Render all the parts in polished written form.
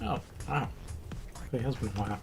Oh, wow. It has been a while.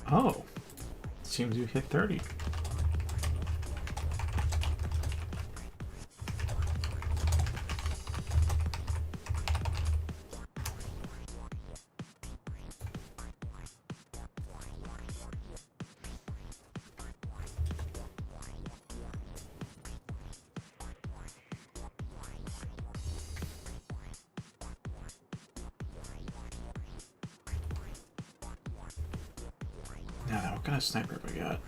Oh, seems you hit 30. Now, what kind of sniper have we got?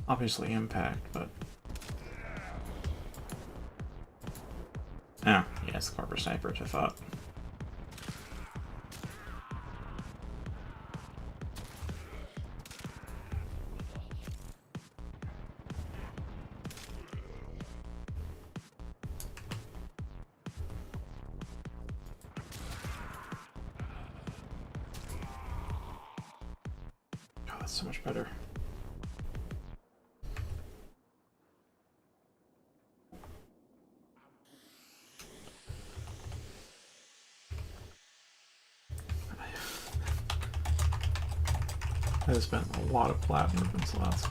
Obviously impact, but... Ah, yeah, it's the Carver Sniper, which I thought. Oh, that's so much better. I spent a lot of platinum movement slots.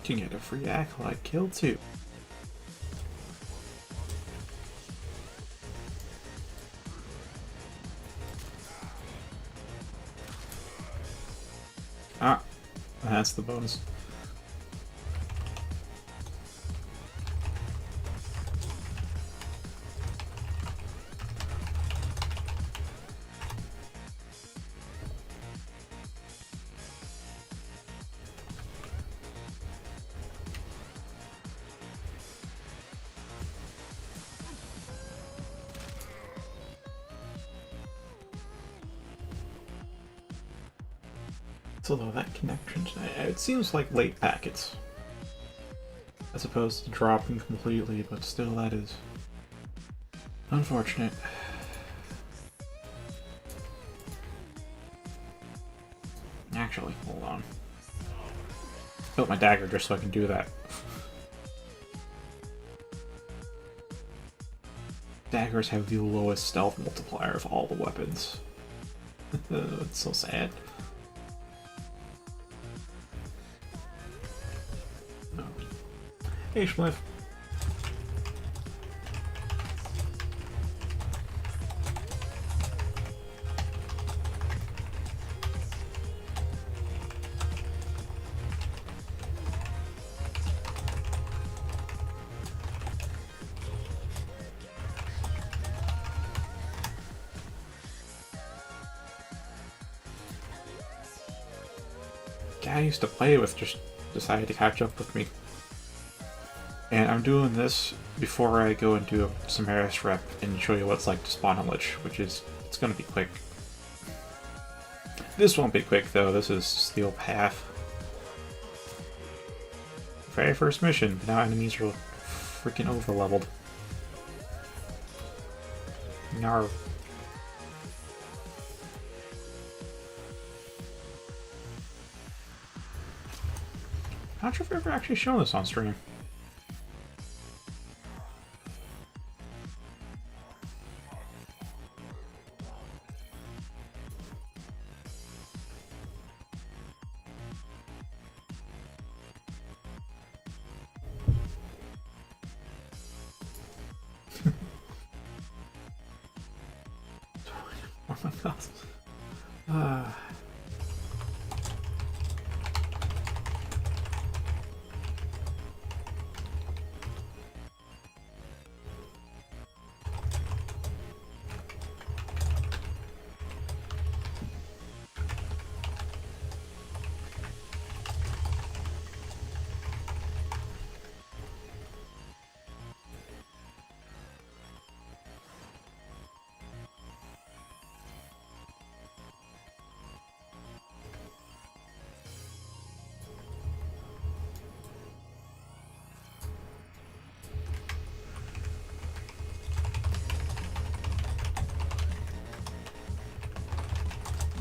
You can get a free acolyte kill too. Ah, that's the bonus. So though that connection, it seems like late packets, as opposed to dropping completely, but still that is unfortunate. Actually, hold on. Built my dagger just so I can do that. Daggers have the lowest stealth multiplier of all the weapons. It's so sad. No. Hey, Schliff. guy I used to play with just decided to catch up with me. And I'm doing this before I go and do a Samaris rep and show you what it's like to spawn a Lich, which is, it's gonna be quick. This won't be quick though, this is Steel Path. Very first mission, now enemies are freaking over-leveled. Nar. Not sure if I've ever actually shown this on stream. Oh my god.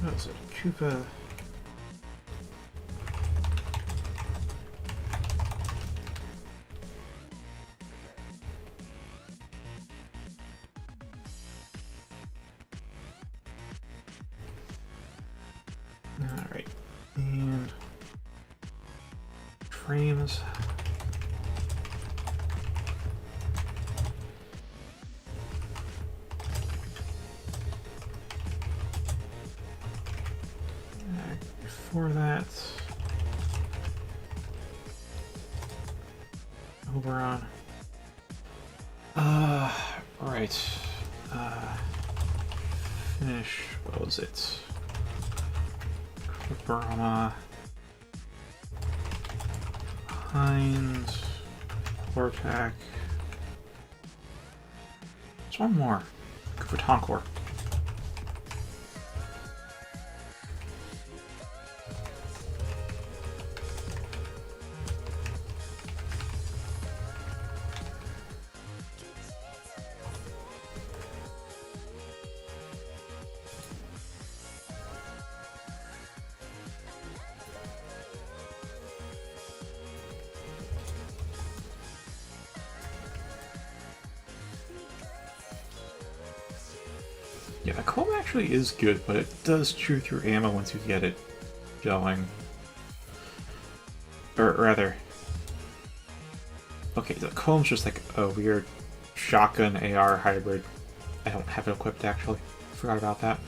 That's it, Koopa. Alright, and frames. Before that, Oberon. Right. Finish, what was it? Brahma. Hind. Vortak. There's one more. Go for Tonkor. Yeah, the comb actually is good, but it does chew through ammo once you get it going. Or rather... Okay, the comb's just like a weird shotgun AR hybrid. I don't have it equipped actually. Forgot about that.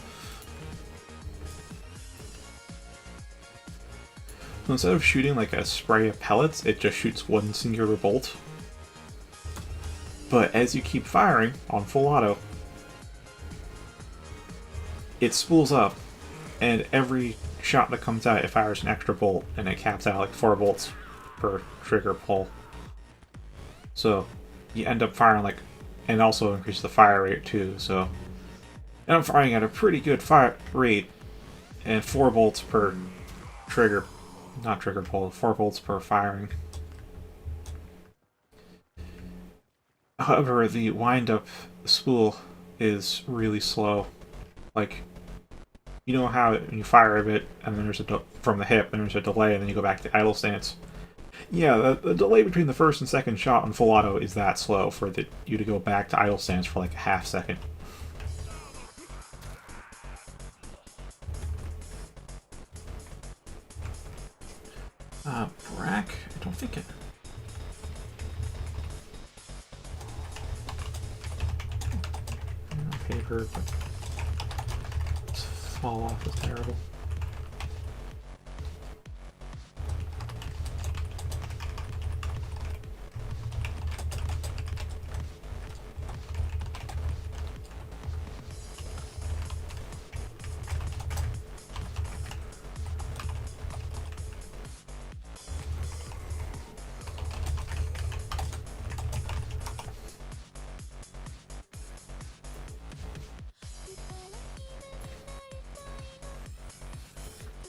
So instead of shooting like a spray of pellets, it just shoots one singular bolt. But as you keep firing on full auto, it spools up, and every shot that comes out, it fires an extra bolt, and it caps out like 4 bolts per trigger pull. So you end up firing like, and also increase the fire rate too. So, and I'm firing at a pretty good fire rate, and 4 bolts per trigger, not trigger pull, 4 bolts per firing. However, the wind-up spool is really slow. Like, you know how when you fire a bit, and then there's from the hip, and there's a delay, and then you go back to idle stance? Yeah, the delay between the first and second shot on full auto is that slow for you to go back to idle stance for like a half second. Brack? I don't think it... paper, but fall off is terrible.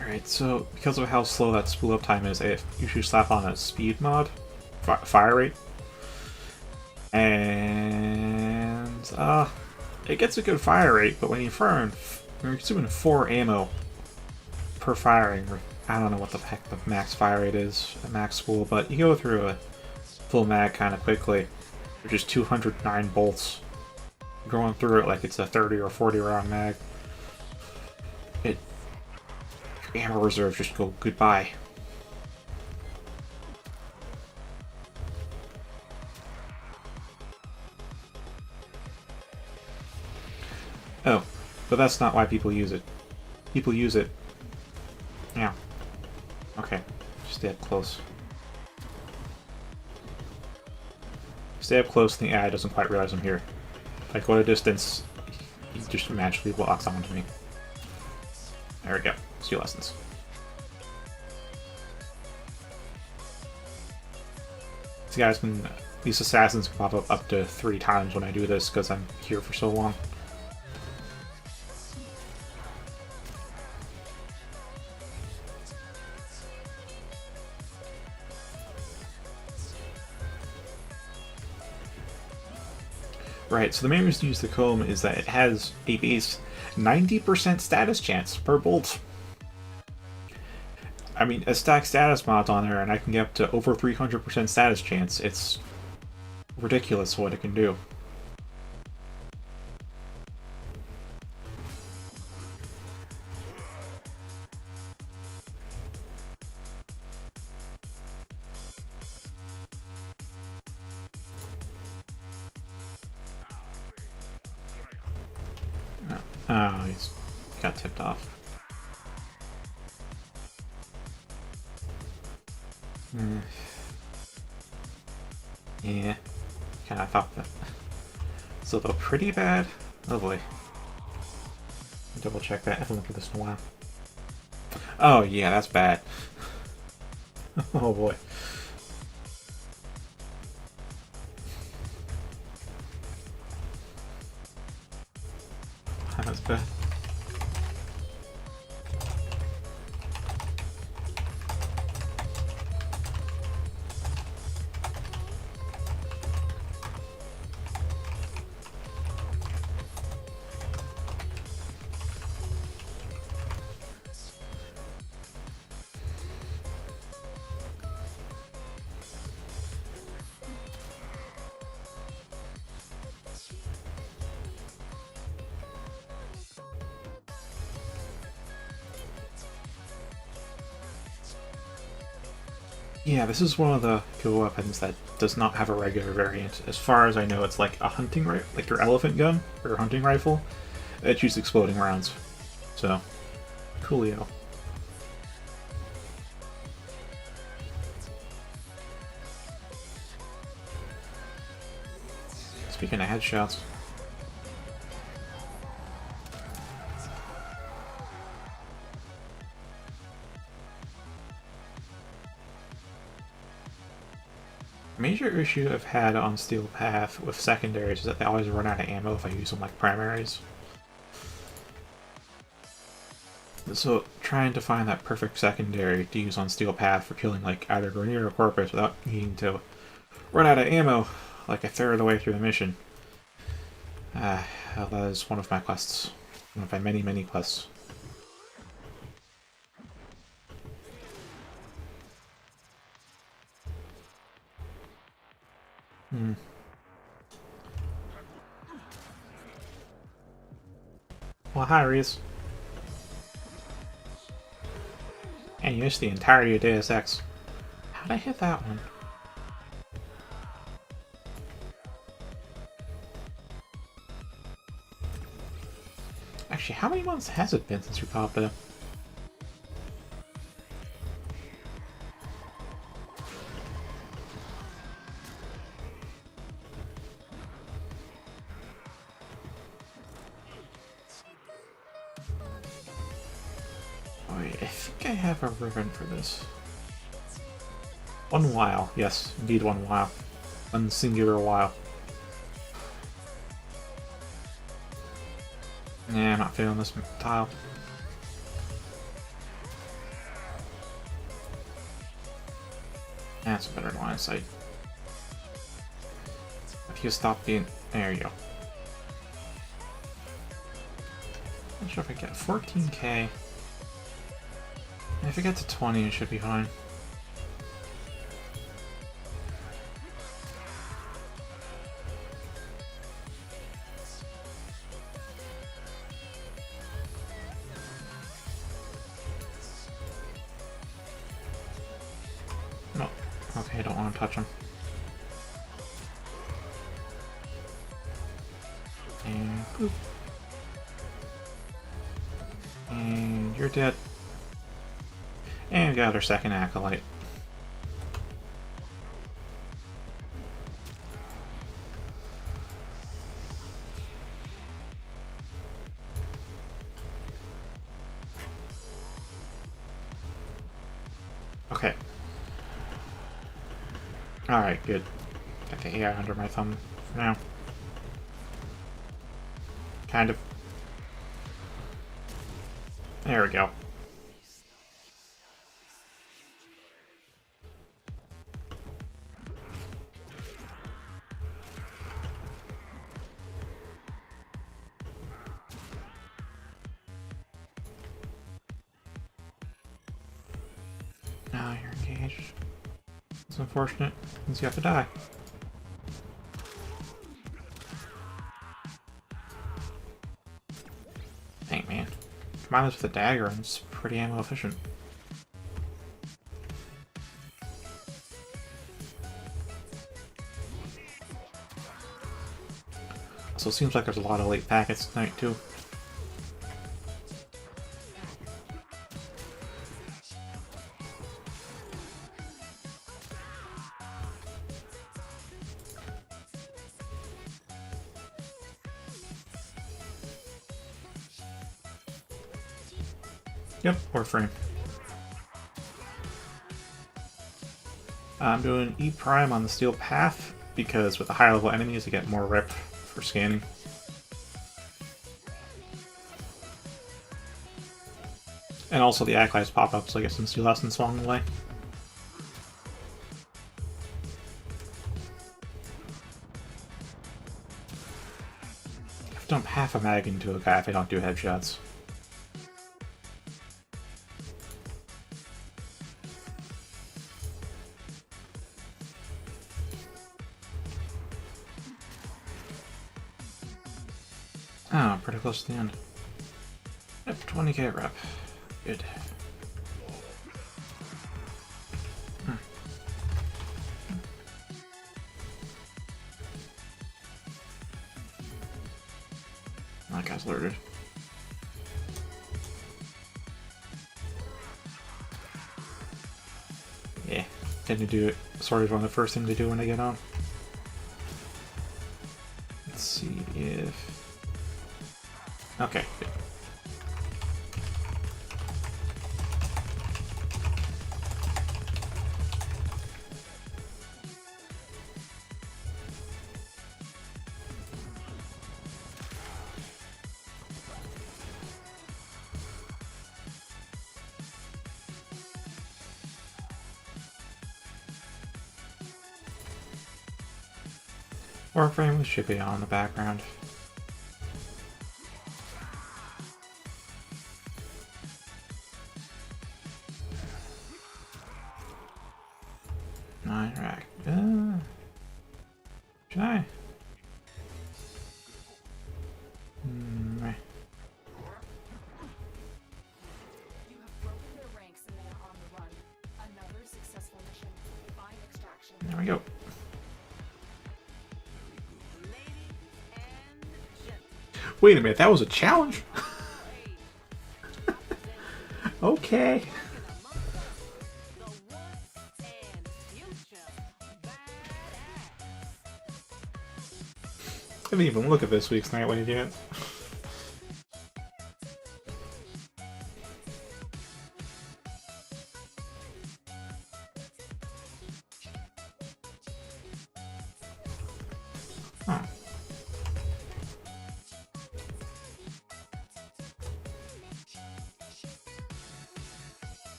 Alright, so because of how slow that spool up time is, I usually slap on a speed mod, fire rate, and it gets a good fire rate, but when you're consuming 4 ammo per firing, I don't know what the heck the max fire rate is, a max spool, but you go through a full mag kind of quickly, which is 209 bolts, going through it like it's a 30 or 40 round mag. Ammo reserves just go goodbye. Oh, but that's not why people use it. People use it. Yeah. Okay. Stay up close. Stay up close and the AI doesn't quite realize I'm here. If I go at a distance, he just magically locks onto me. There we go. Skill lessons. These assassins can pop up to 3 times when I do this because I'm here for so long. Right, so the main reason to use the comb is that it has a base 90% status chance per bolt. I mean, a stack status mod's on there and I can get up to over 300% status chance. It's ridiculous what it can do. Oh, he's got tipped off. Yeah, kind of thought that. So they're pretty bad. Oh boy. Double check that. I haven't looked at this in a while. Oh yeah, that's bad. Oh boy. That's bad. Yeah, this is one of the cool weapons that does not have a regular variant. As far as I know, it's like a hunting rifle, like your elephant gun, or your hunting rifle, that shoots exploding rounds. So, coolio. Speaking of headshots. Major issue I've had on Steel Path with secondaries is that they always run out of ammo if I use them like primaries. So trying to find that perfect secondary to use on Steel Path for killing like either Grenier or Corpus without needing to run out of ammo like a third of the way through the mission. That is one of my quests. One of my many, many quests. Well, hi, Reese. And you missed the entirety of Deus Ex. How'd I hit that one? Actually, how many months has it been since we popped up? I think I have a ribbon for this. 1 while, yes, indeed 1 while. 1 singular while. Nah, I'm not feeling this tile. That's a better line of sight. If you stop being... There you go. Not sure if I get 14k. If I get to 20, it should be fine. No. Okay, I don't want to touch him. And boop. And you're dead. And we got our second acolyte. Okay. Alright, good. Got the AI under my thumb for now. Kind of. There we go. Now you're engaged. It's unfortunate, since you have to die. Dang, man. Combine this with a dagger and it's pretty ammo efficient. So it seems like there's a lot of late packets tonight, too. Yep, Warframe. I'm doing E Prime on the Steel Path because with the higher level enemies you get more rep for scanning. And also the acolytes pop up, so I get some steel essence along the way. I dump half a mag into a guy if I don't do headshots. Oh, pretty close to the end. Yep, 20k rep. Good. That guy's alerted. Yeah, tend to do it. Sort of one of the first things they do when they get on. Let's see if... Okay, good. Warframe should be on in the background. Nine rack. Should I? Meh. There we go. Wait a minute, that was a challenge? Okay. I didn't even look at this week's night when you did it. Huh.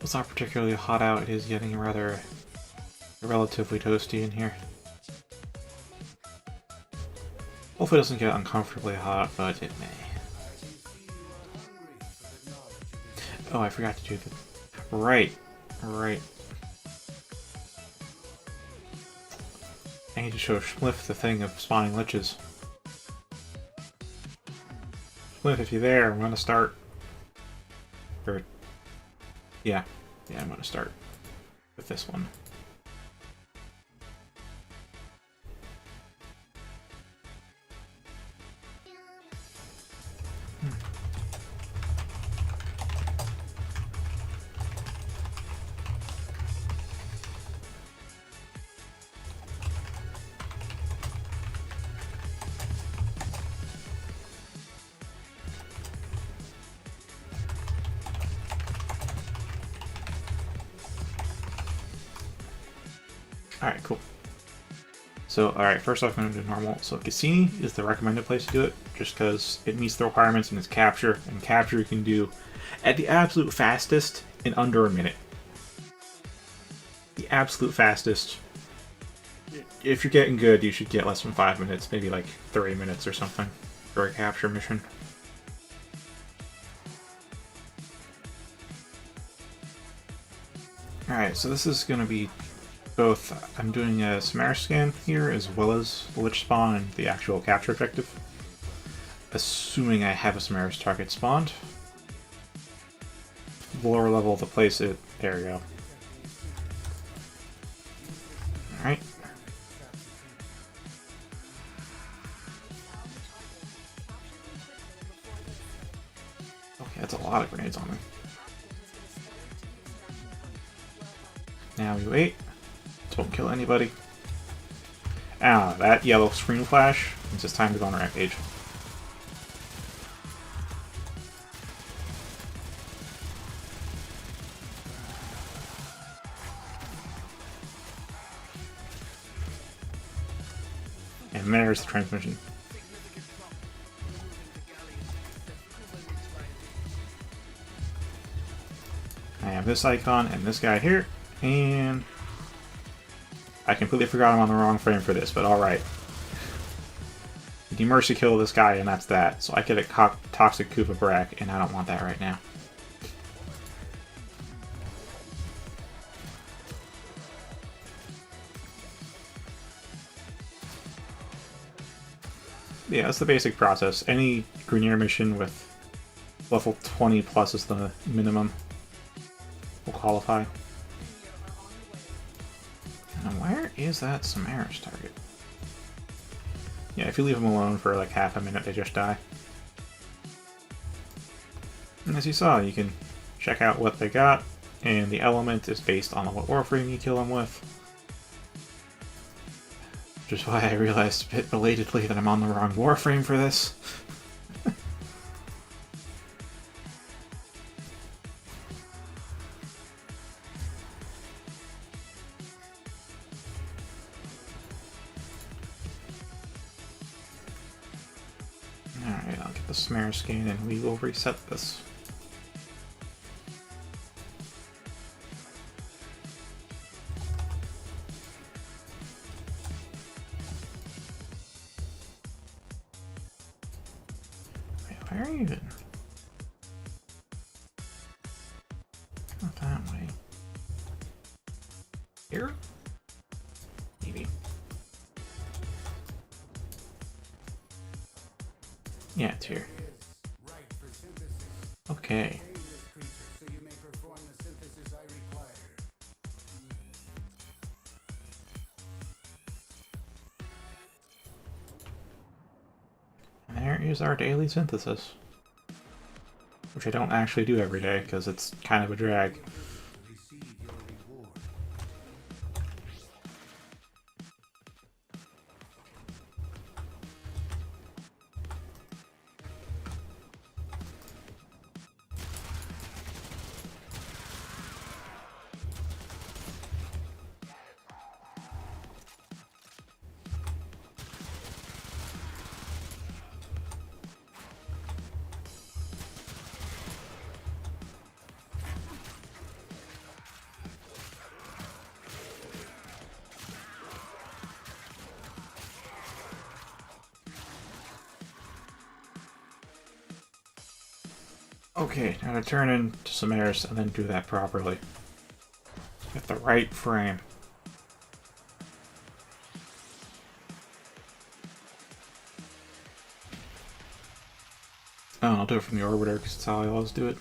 It's not particularly hot out. It is getting rather relatively toasty in here. Hopefully it doesn't get uncomfortably hot, but it may. Oh, I forgot to do the... Right. Right. I need to show Schliff the thing of spawning liches. Schliff, if you're there, I'm gonna start... Or... Yeah. Yeah, I'm gonna start with this one. Alright, cool. So, alright, first off, I'm going to do normal. So, Cassini is the recommended place to do it, just because it meets the requirements and it's capture. And capture you can do at the absolute fastest in under a minute. The absolute fastest. If you're getting good, you should get less than 5 minutes, maybe like 3 minutes or something for a capture mission. Alright, so this is going to be both, I'm doing a Samaris scan here, as well as the Lich spawn and the actual capture objective. Assuming I have a Samaris target spawned. The lower level to place it, there we go. Alright. Okay, that's a lot of grenades on me. Now we wait. Don't kill anybody. Ah, that yellow screen flash means it's time to go on a rampage. And there's the transmission. I have this icon and this guy here, and I completely forgot I'm on the wrong frame for this, but alright. Demercy kill this guy, and that's that. So I get a toxic Kuva Brak, and I don't want that right now. Yeah, that's the basic process. Any Grenier mission with level 20 plus is the minimum will qualify. And where is that Samaris target? Yeah, if you leave them alone for like half a minute, they just die. And as you saw, you can check out what they got, and the element is based on what Warframe you kill them with. Which is why I realized a bit belatedly that I'm on the wrong Warframe for this. Alright, I'll get the Samaris scan and we will reset this. Wait, where are you even? Not that way. Here? Maybe. Yeah, it's here. Okay. And there is our daily synthesis. Which I don't actually do every day, because it's kind of a drag. Okay, now to turn into Samaris and then do that properly. Get the right frame. Oh, I'll do it from the orbiter because that's how I always do it.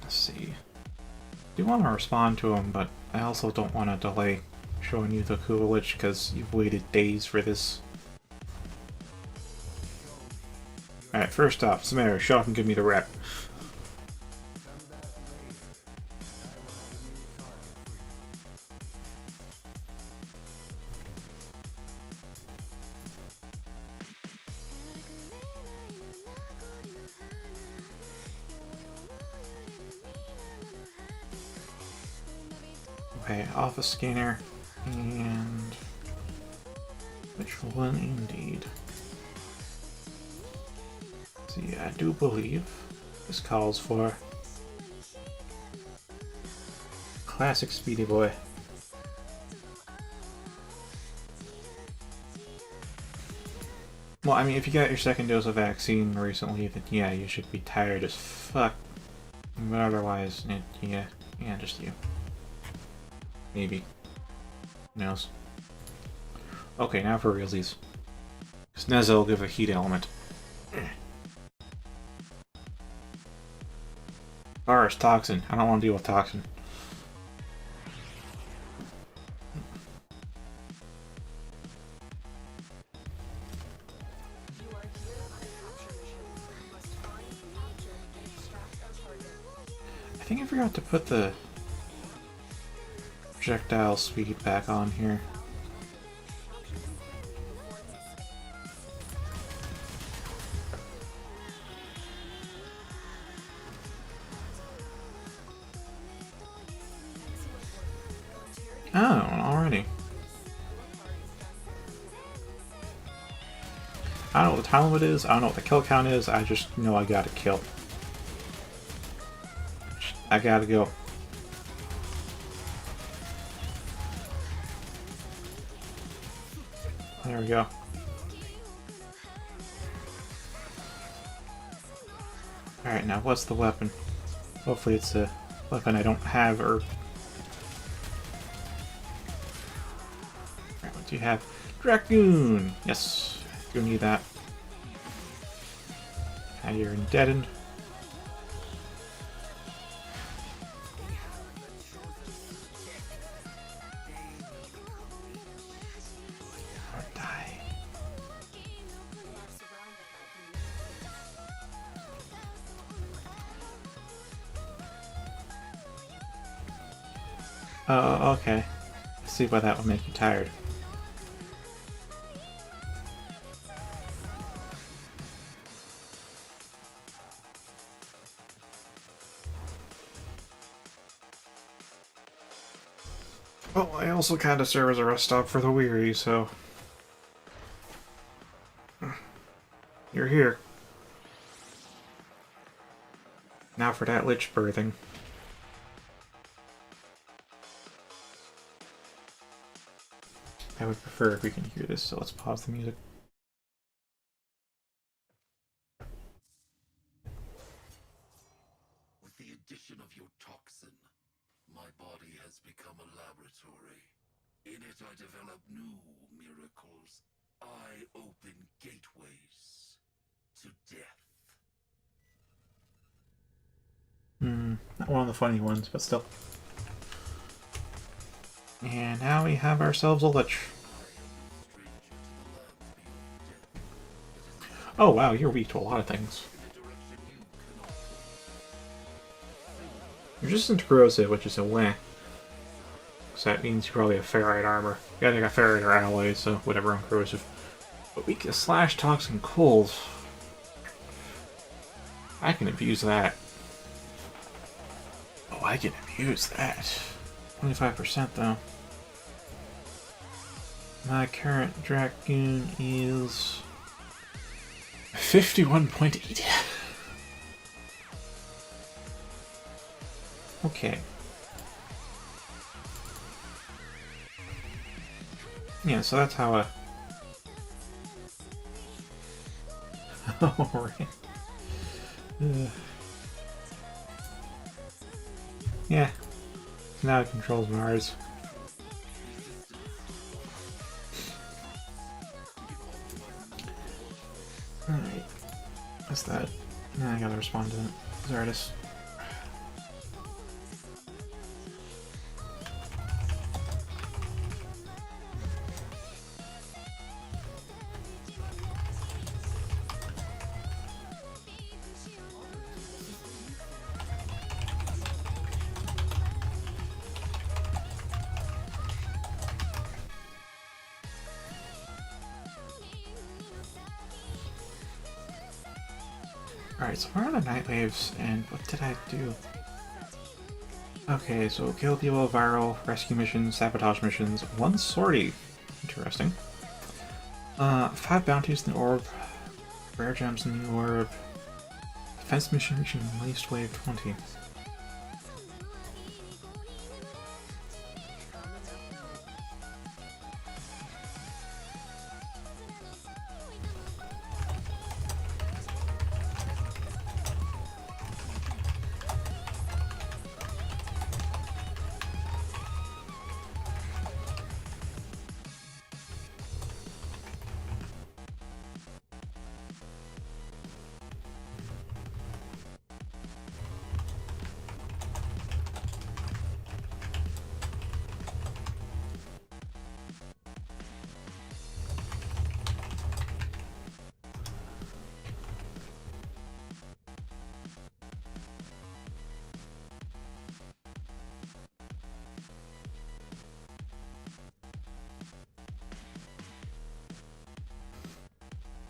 Let's see. I do want to respond to him, but I also don't want to delay showing you the Coolidge because you've waited days for this. Alright, first off, Samara, shut up and give me the rep. Okay, office scanner, and which one indeed? See, I do believe this calls for classic Speedy Boy. Well, I mean, if you got your second dose of vaccine recently, then yeah, you should be tired as fuck. But otherwise, yeah, just you. Maybe. Who knows? Okay, now for realsies. Snezza will give a heat element. Virus, toxin. I don't want to deal with toxin. I think I forgot to put the projectile speed back on here. Oh, already. I don't know what the time limit is, I don't know what the kill count is, I just know I gotta kill. I gotta go. There we go. Alright, now what's the weapon? Hopefully it's a weapon I don't have, or... Alright, what do you have? Dragoon! Yes, you need that. Now you're deadened. Oh, okay. I see why that would make you tired. Well, I also kind of serve as a rest stop for the weary, so... You're here. Now for that lich birthing. I would prefer if we can hear this, so let's pause the music. With the addition of your toxin, my body has become a laboratory. In it I develop new miracles. I open gateways to death. Not one of the funny ones, but still. And now we have ourselves a lich. Oh wow, you're weak to a lot of things. You're resistant to corrosive, which is a wah. So that means you probably have ferrite armor. Yeah, they got ferrite or alloys, so whatever on corrosive. But weak to slash, toxin, cold. I can abuse that. Oh, I can abuse that. 25% though. My current Dragoon is 51.8. Okay. Yeah, so that's how Oh, right. Ugh. Yeah. Now it controls Mars. Alright. What's that? Now I gotta respond to it. Zardis. Alright, so where are the night waves, and what did I do? Okay, so kill people, viral, rescue missions, sabotage missions, 1 sortie. Interesting. 5 bounties in the orb, rare gems in the orb, defense mission reaching at least wave 20.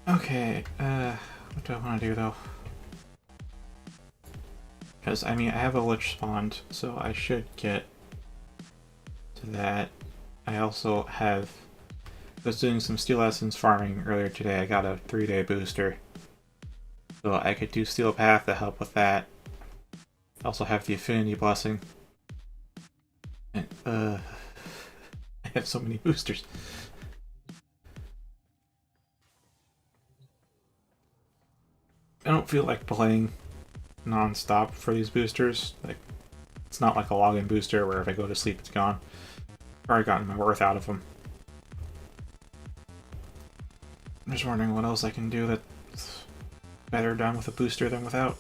Okay, what do I want to do though? Because, I mean, I have a lich spawned, so I should get to that. I also have... I was doing some Steel Essence farming earlier today. I got a 3-day booster. So I could do Steel Path to help with that. I also have the Affinity Blessing. And, I have so many boosters. I don't feel like playing non-stop for these boosters. Like, it's not like a login booster where if I go to sleep it's gone. I've already gotten my worth out of them. I'm just wondering what else I can do that's better done with a booster than without.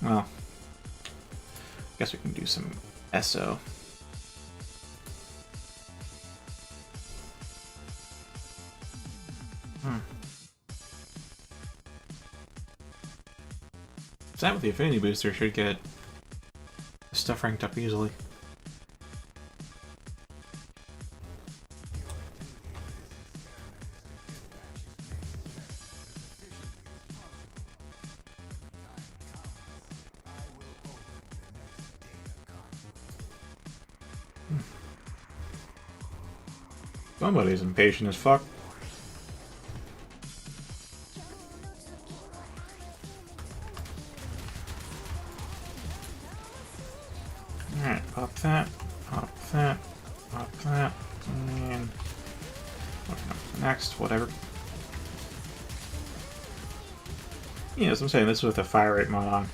Well, I guess we can do some SO. That with the Affinity Booster should get stuff ranked up easily. Somebody's impatient as fuck. Alright, pop that, pop that, pop that, and next, whatever. Yeah, as I'm saying, this is with a fire rate mod on.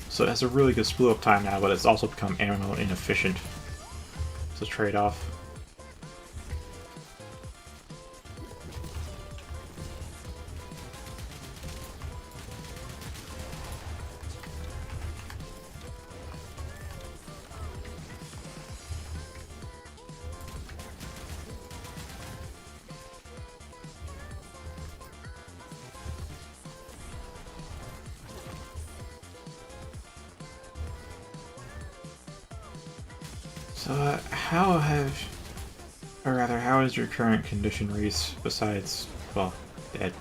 So it has a really good spool up time now, but it's also become ammo inefficient. It's a trade-off. So, how is your current condition race besides, well, dead?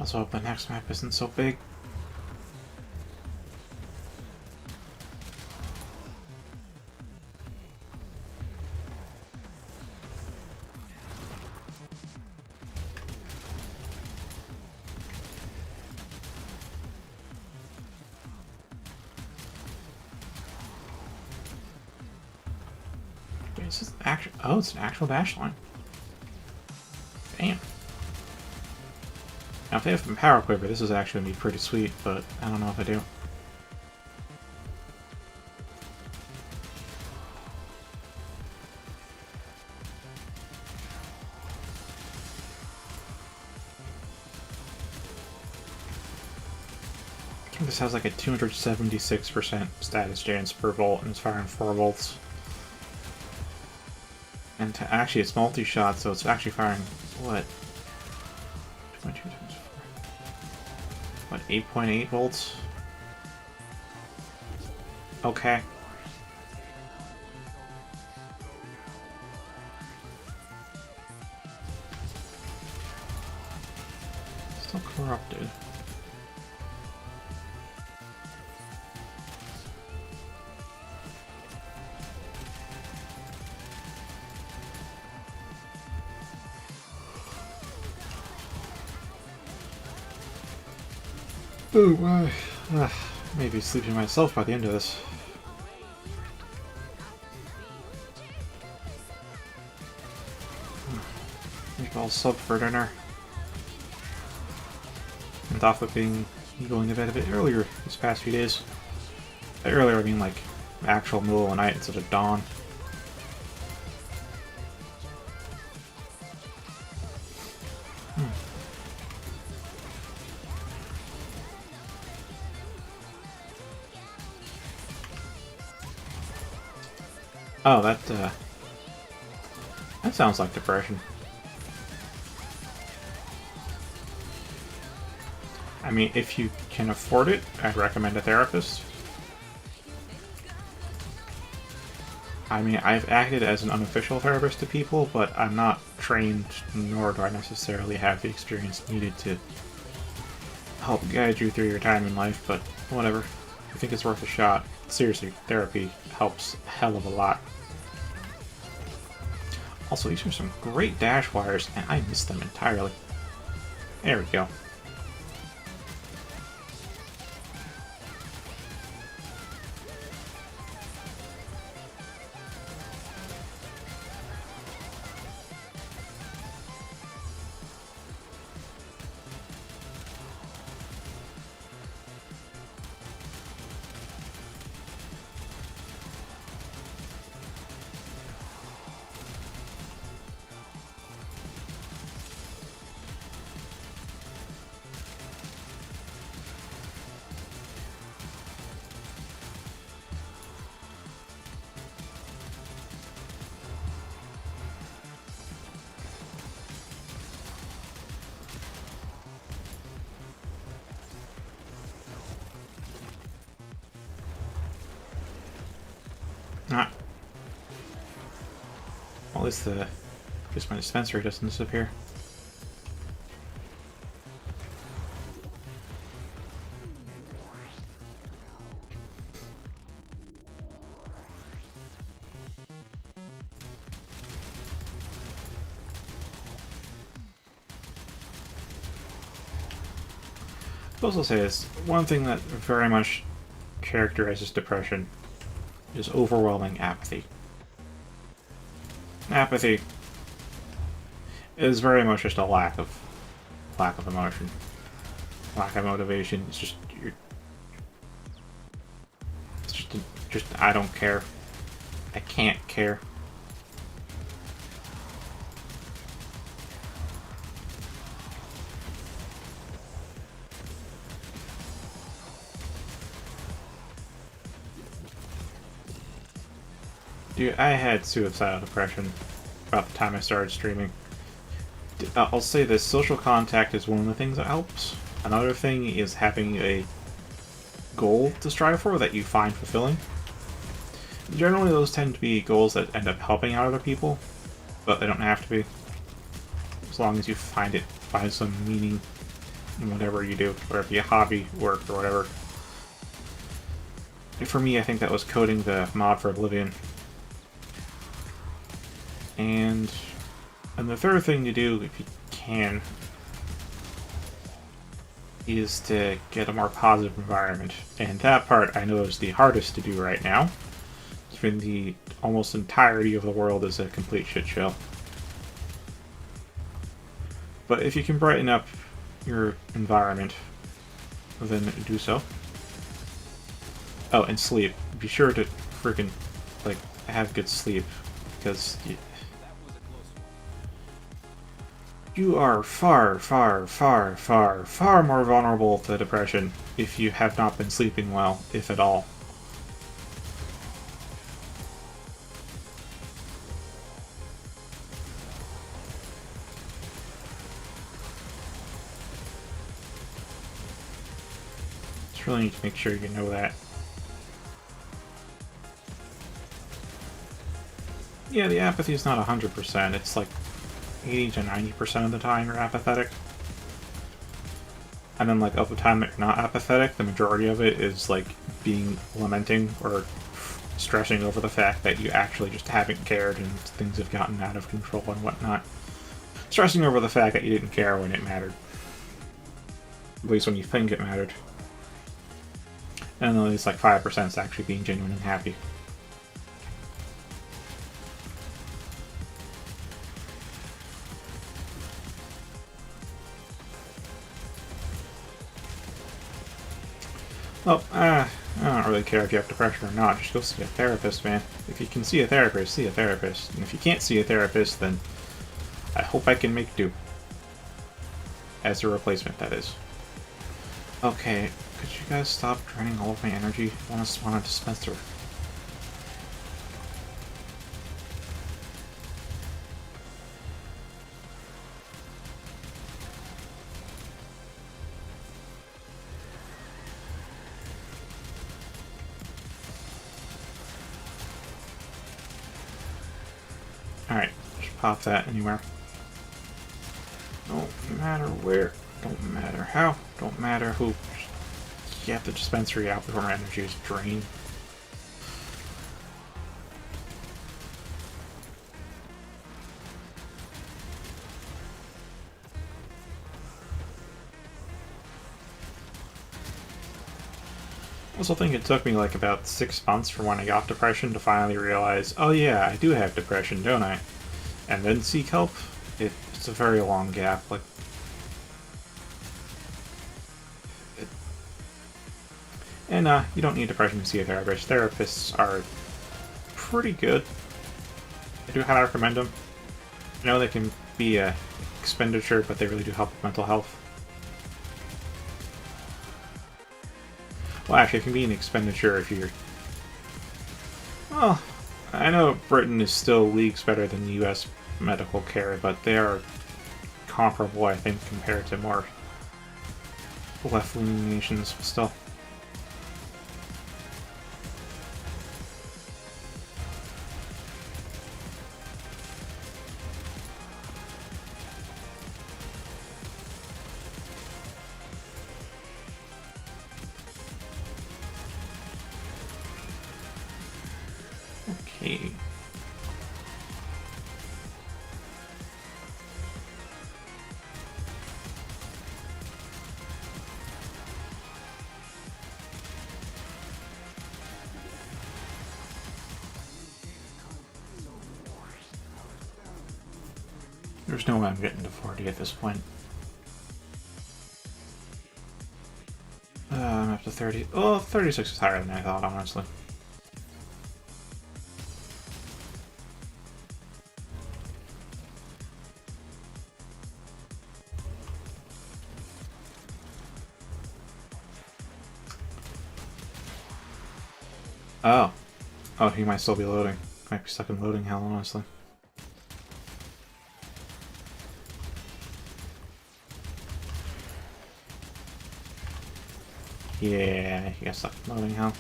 Let's hope the next map isn't so big. Wait, is this actual? Oh, it's an actual dash line. Damn. Now, if they have some power quiver, this is actually going to be pretty sweet, but I don't know if I do. I think this has like a 276% status chance per volt, and it's firing 4 volts. And actually, it's multi-shot, so it's actually firing, what? 2.2 times 4. What, 8.8 volts? Okay. Still corrupted. Oh my. Maybe sleeping myself by the end of this. Maybe I'll sub for dinner. On top of being going to bed a bit earlier these past few days. By earlier, I mean like actual middle of the night instead of dawn. Oh, that sounds like depression. I mean, if you can afford it, I'd recommend a therapist. I mean, I've acted as an unofficial therapist to people, but I'm not trained, nor do I necessarily have the experience needed to help guide you through your time in life, but whatever. I think it's worth a shot. Seriously, therapy helps a hell of a lot. Also, these are some great dash wires, and I missed them entirely. There we go. Ah. Well, at least my dispensary doesn't disappear. I'll also say this, one thing that very much characterizes depression is overwhelming apathy. Apathy is very much just a lack of emotion, lack of motivation. It's just just I don't care. I can't care. Dude, I had suicidal depression about the time I started streaming. I'll say this, social contact is one of the things that helps. Another thing is having a goal to strive for that you find fulfilling. Generally those tend to be goals that end up helping out other people, but they don't have to be. As long as you find some meaning in whatever you do, whether it be a hobby, work, or whatever. For me, I think that was coding the mod for Oblivion. And the third thing to do, if you can, is to get a more positive environment. And that part I know is the hardest to do right now. When the almost entirety of the world is a complete shit show. But if you can brighten up your environment, then do so. Oh, and sleep. Be sure to freaking, like, have good sleep, because you are far, far, far, far, far more vulnerable to depression if you have not been sleeping well, if at all. Just really need to make sure you know that. Yeah, the apathy is not 100%. It's like 80 to 90% of the time you're apathetic. And then, like, of the time that you're not apathetic, the majority of it is, like, lamenting or stressing over the fact that you actually just haven't cared and things have gotten out of control and whatnot. Stressing over the fact that you didn't care when it mattered. At least when you think it mattered. And at least, like, 5% is actually being genuine and happy. Well, I don't really care if you have depression or not. Just go see a therapist, man. If you can see a therapist, see a therapist. And if you can't see a therapist, then I hope I can make do. As a replacement, that is. Okay, could you guys stop draining all of my energy? I want to spawn a dispenser. Alright, just pop that anywhere. Don't matter where, don't matter how, don't matter who. Just get the dispensary out before my energy is drained. I also think it took me like about 6 months from when I got depression to finally realize, oh yeah, I do have depression, don't I? And then seek help. It's a very long gap. Like, and you don't need depression to see a therapist. Therapists are pretty good. I do highly recommend them. I know they can be a expenditure, but they really do help with mental health. Well, actually, it can be an expenditure if you're... Well, I know Britain is still leagues better than US medical care, but they are comparable, I think, compared to more left-leaning nations, but still. Okay. There's no way I'm getting to 40 at this point. I'm up to 30. Oh, 36 is higher than I thought, honestly. Oh. Oh, he might still be loading. Might be stuck in loading hell, honestly. Yeah, he got stuck in loading hell.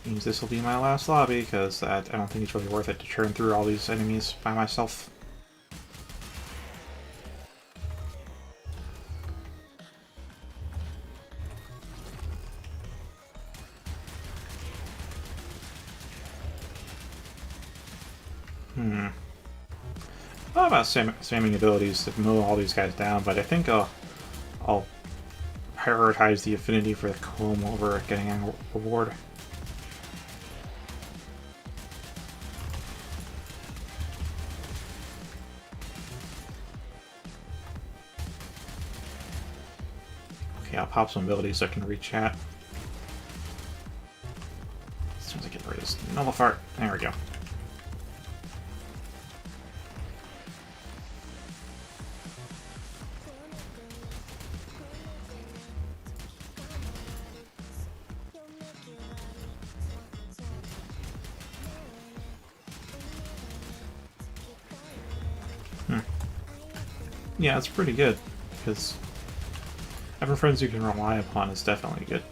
Means this will be my last lobby, because I don't think it's really worth it to churn through all these enemies by myself. Not about spamming abilities to mow all these guys down, but I think I'll prioritize the affinity for the comb over getting a reward. Okay, I'll pop some abilities so I can reach chat. As soon as I get rid of this nullifier. There we go. Yeah, it's pretty good, because having friends you can rely upon is definitely good.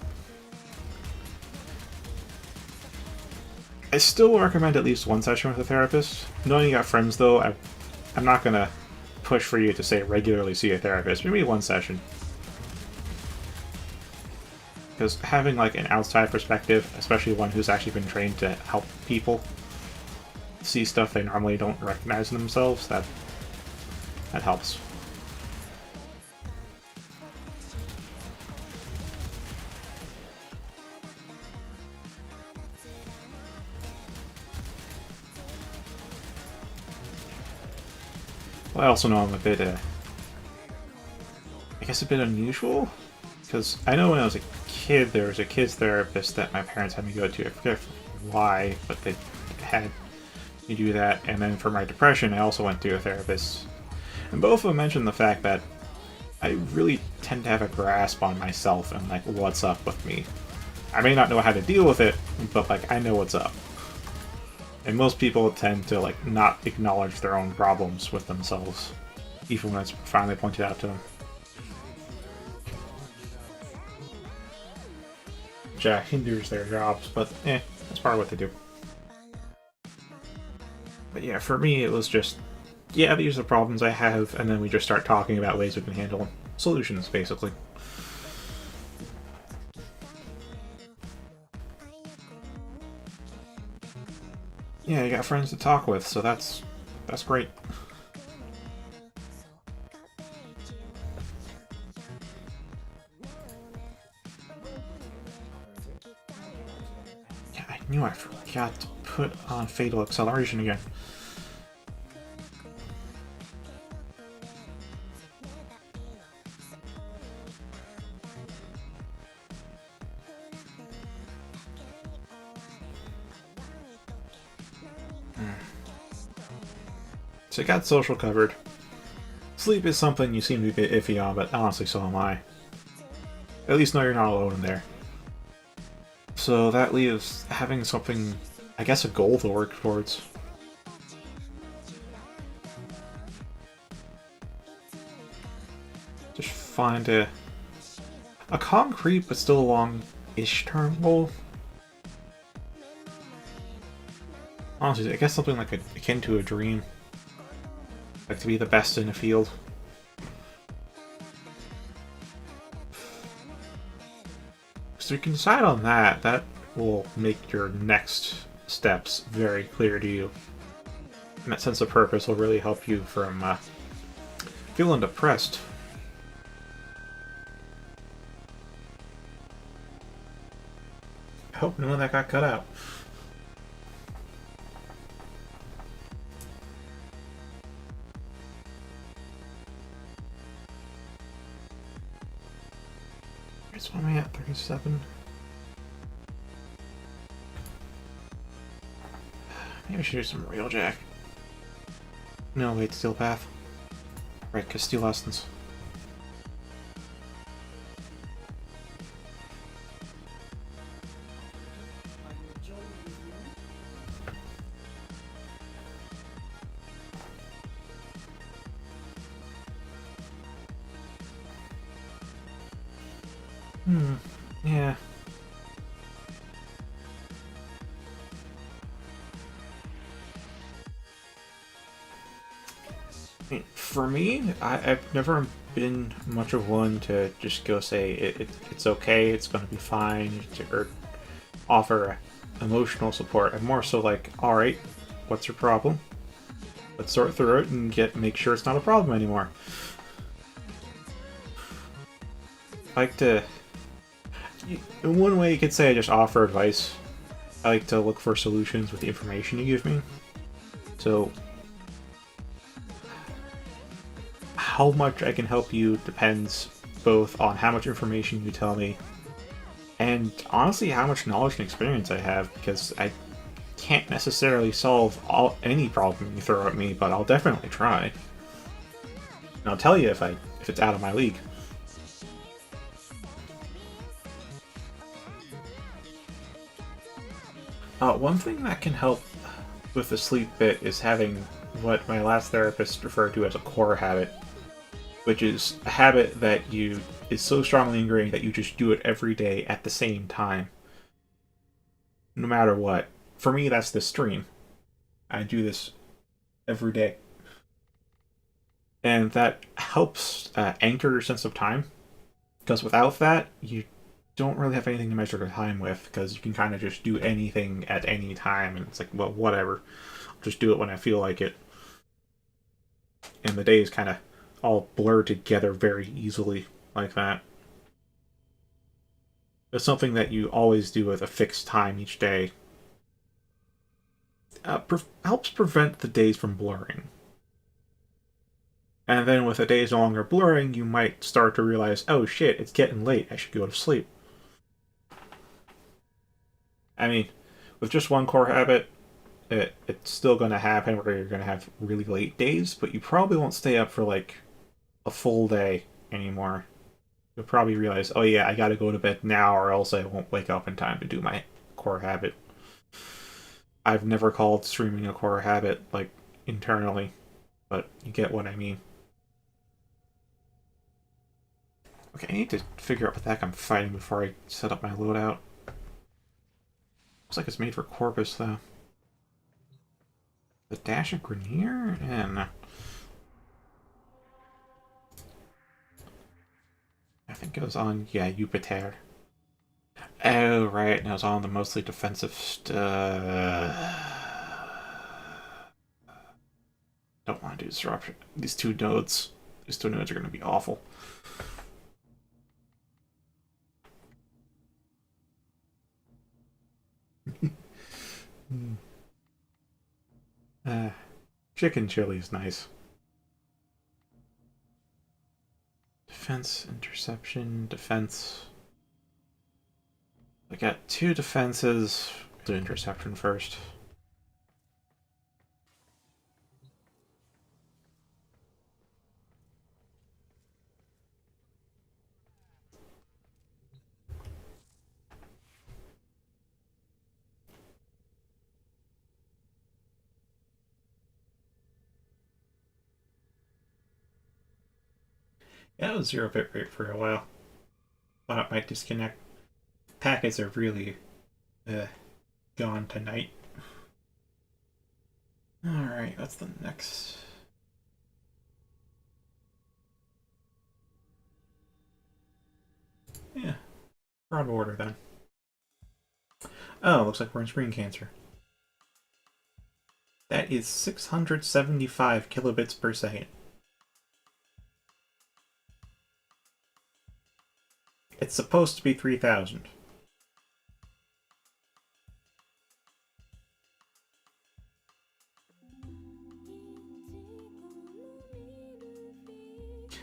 I still recommend at least one session with a therapist. Knowing you got friends, though, I'm not going to push for you to, say, regularly see a therapist. Maybe one session. Because having, like, an outside perspective, especially one who's actually been trained to help people see stuff they normally don't recognize in themselves, that helps. I also know I'm a bit, I guess a bit unusual, because I know when I was a kid, there was a kids therapist that my parents had me go to. I forget why, but they had me do that. And then for my depression, I also went to a therapist. And both of them mentioned the fact that I really tend to have a grasp on myself and, like, what's up with me. I may not know how to deal with it, but, like, I know what's up. And most people tend to, like, not acknowledge their own problems with themselves, even when it's finally pointed out to them. Which hinders their jobs, but that's part of what they do. But yeah, for me it was just, yeah, these are the problems I have, and then we just start talking about ways we can handle them. Solutions, basically. Yeah, you got friends to talk with, so that's great. Yeah, I knew I forgot to put on Fatal Acceleration again. So you got social covered. Sleep is something you seem to be a bit iffy on, but honestly, so am I. At least know you're not alone in there. So that leaves having something, I guess, a goal to work towards. Just find a concrete but still a long-ish term goal. Honestly, I guess something like akin to a dream. Like to be the best in a field. So you can decide on that. That will make your next steps very clear to you. And that sense of purpose will really help you from feeling depressed. I hope none of that got cut out. What am I at? 37? Maybe I should do some real jack. No, wait, Steel Path. Right, because Steel Lessons. Yeah. I mean, for me, I've never been much of one to just go say it's okay, it's gonna be fine, or offer emotional support. I'm more so like, alright, what's your problem? let's sort through it and make sure it's not a problem anymore. I like to... In one way you could say I just offer advice. I like to look for solutions with the information you give me. So, how much I can help you depends both on how much information you tell me and honestly how much knowledge and experience I have, because I can't necessarily solve any problem you throw at me, but I'll definitely try. And I'll tell you if it's out of my league. One thing that can help with the sleep bit is having what my last therapist referred to as a core habit, which is a habit that is so strongly ingrained that you just do it every day at the same time, no matter what. For me, that's the stream. I do this every day, and that helps anchor your sense of time. Because without that, you don't really have anything to measure the time with, because you can kind of just do anything at any time, and it's like, well, whatever. I'll just do it when I feel like it. And the days kind of all blur together very easily like that. It's something that you always do with a fixed time each day. Helps prevent the days from blurring. And then with the days no longer blurring, you might start to realize, oh shit, it's getting late, I should go to sleep. I mean, with just one core habit, it's still going to happen where you're going to have really late days, but you probably won't stay up for like a full day anymore. You'll probably realize, oh yeah, I gotta go to bed now or else I won't wake up in time to do my core habit. I've never called streaming a core habit, like, internally, but you get what I mean. Okay, I need to figure out what the heck I'm fighting before I set up my loadout. Looks like it's made for Corpus, though. The Dash of Grenier? And I think it was on, yeah, Jupiter. Oh, right, and it was on the mostly defensive stuff. Don't want to do disruption. These two nodes are going to be awful. uh, Chicken chili is nice. Defense, interception, defense. I got two defenses. Do interception first. Yeah, it was 0-bit rate for a while. Thought it might disconnect. Packets are really gone tonight. Alright, that's the next. Yeah, we're on order then. Oh, looks like we're in screen cancer. That is 675 kilobits per second. It's supposed to be 3,000.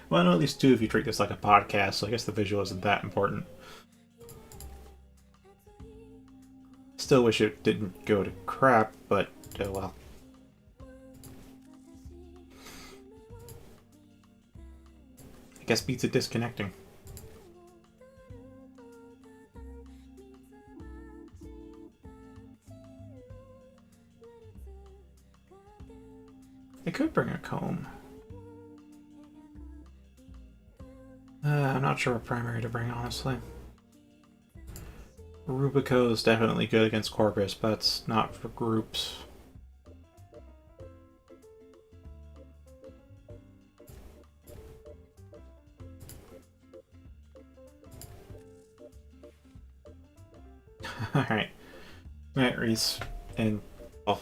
Well, I know at least two if you treat this like a podcast, so I guess the visual isn't that important. Still wish it didn't go to crap, but oh well. I guess beats it disconnecting. I could bring a comb. I'm not sure what primary to bring, honestly. Rubico is definitely good against Corpus, but it's not for groups. Alright. Matt Reese and... oh.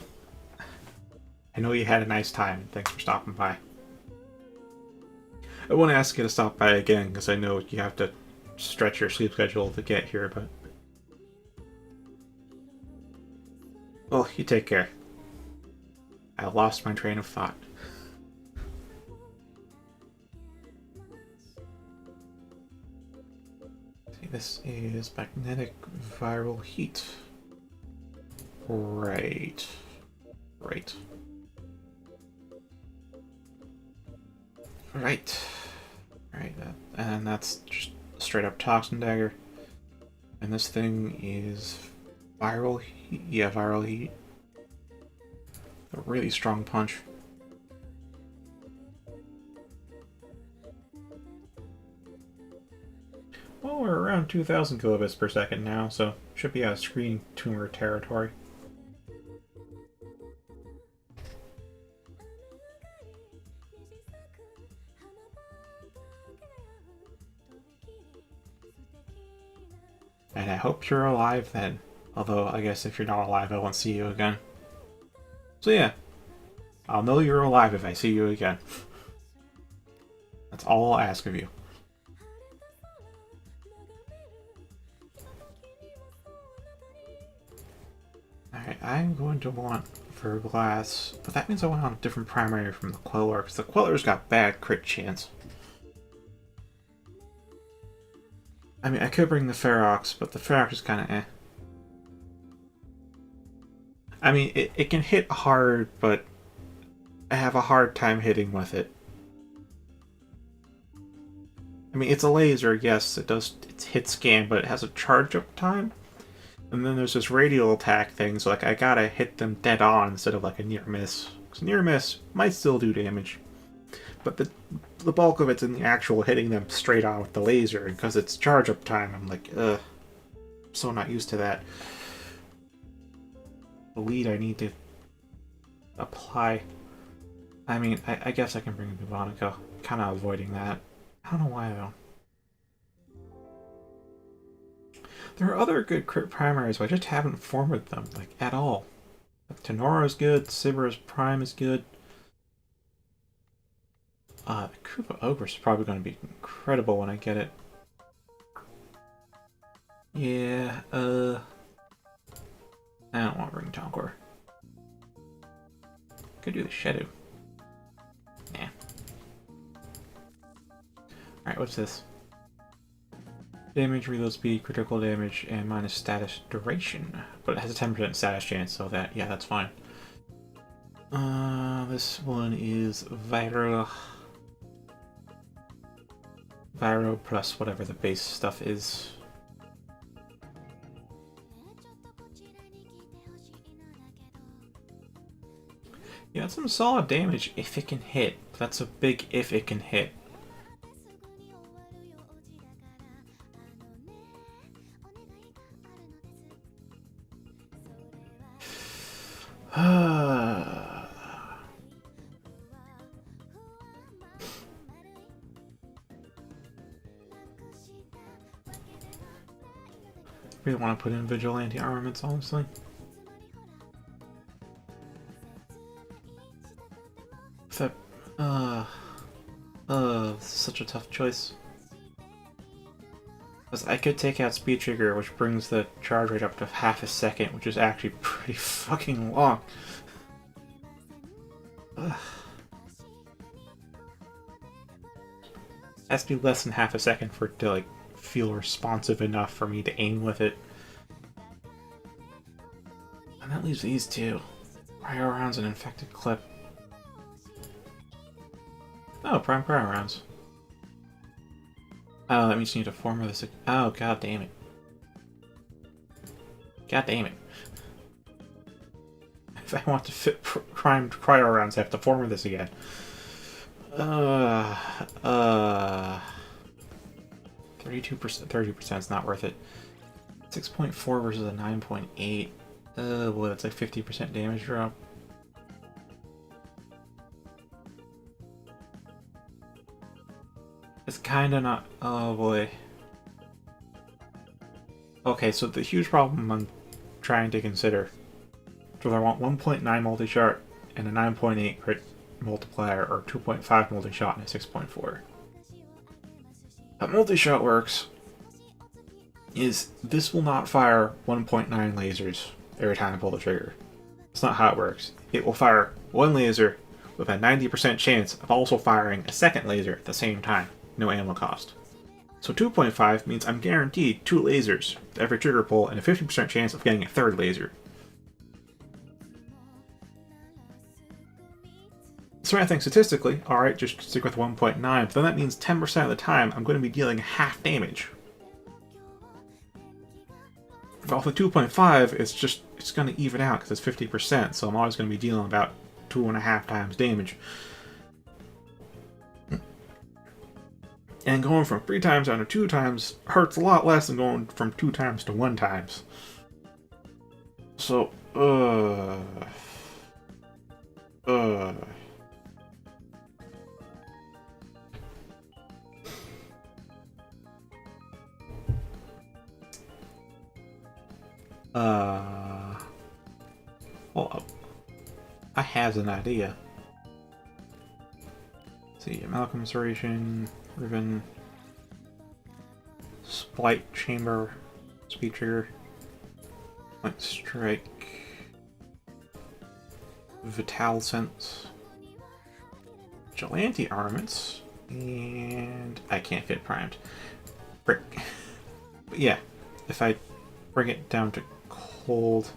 I know you had a nice time, and thanks for stopping by. I won't ask you to stop by again, because I know you have to stretch your sleep schedule to get here, but... Well, you take care. I lost my train of thought. See, this is magnetic viral heat. Right. Right. Right. Right. And that's just straight up toxin dagger. And this thing is viral heat. Yeah, viral heat. A really strong punch. Well, we're around 2,000 kilobits per second now, so should be out of screen tumor territory. And I hope you're alive then. Although, I guess if you're not alive, I won't see you again. So yeah, I'll know you're alive if I see you again. That's all I'll ask of you. Alright, I'm going to want for glass, but that means I want a different primary from the Queller, because the Queller's got bad crit chance. I mean, I could bring the Ferox, but the Ferox is kind of eh. I mean, it can hit hard, but I have a hard time hitting with it. I mean, it's a laser, yes, it's hit scan, but it has a charge up time. And then there's this radial attack thing, so like I gotta hit them dead on instead of like a near miss. Because near miss might still do damage. But the bulk of it's in the actual hitting them straight on with the laser, and because it's charge up time, I'm like, ugh. I'm so not used to that. The lead I need to apply. I mean, I guess I can bring Bubonica. Kind of avoiding that. I don't know why though. There are other good crit primaries, but I just haven't formed them, like, at all. Like, Tenora's good, Sivera's Prime is good. The Koopa Ogre is probably going to be incredible when I get it. Yeah, I don't want to bring Tonkor. Could do the Shedu. Nah. Alright, what's this? Damage, reload speed, critical damage, and minus status duration. But it has a 10% status chance, so that, yeah, that's fine. This one is Viral. Viral plus whatever the base stuff is. Yeah, that's some solid damage if it can hit. That's a big if it can hit. Really want to put in vigilante armaments, honestly. Except, this is such a tough choice. Because I could take out Speed Trigger, which brings the charge rate up to half a second, which is actually pretty fucking long. Ugh. Has to be less than half a second for it to, like, feel responsive enough for me to aim with it. And that leaves these two. Cryo rounds and infected clip. Oh, prime cryo rounds. Oh, that means you need to form this. Oh, god damn it. God damn it. If I want to fit primed cryo rounds, I have to form this again. 32%, 30% is not worth it. 6.4 versus a 9.8. Boy, that's like 50% damage drop. It's kinda not. Oh boy. Okay, so the huge problem I'm trying to consider. So I want 1.9 multi-chart and a 9.8 crit multiplier, or 2.5 multi-shot and a 6.4. How multi-shot works is this will not fire 1.9 lasers every time I pull the trigger. That's not how it works. It will fire one laser with a 90% chance of also firing a second laser at the same time, no ammo cost. So 2.5 means I'm guaranteed 2 lasers with every trigger pull and a 50% chance of getting a third laser. So I think statistically, alright, just stick with 1.9, but then that means 10% of the time I'm going to be dealing half damage. Off the 2.5, it's going to even out because it's 50%, so I'm always going to be dealing about 2.5 times damage. And going from 3 times down to 2 times hurts a lot less than going from 2 times to 1 times. So, well, I have an idea. Let's see, Malcolm Serration, Riven, Splight Chamber, Speed Trigger, Point Strike, Vital Sense, Vigilante Armaments, and I can't fit Primed. Frick. But yeah, if I bring it down to cold.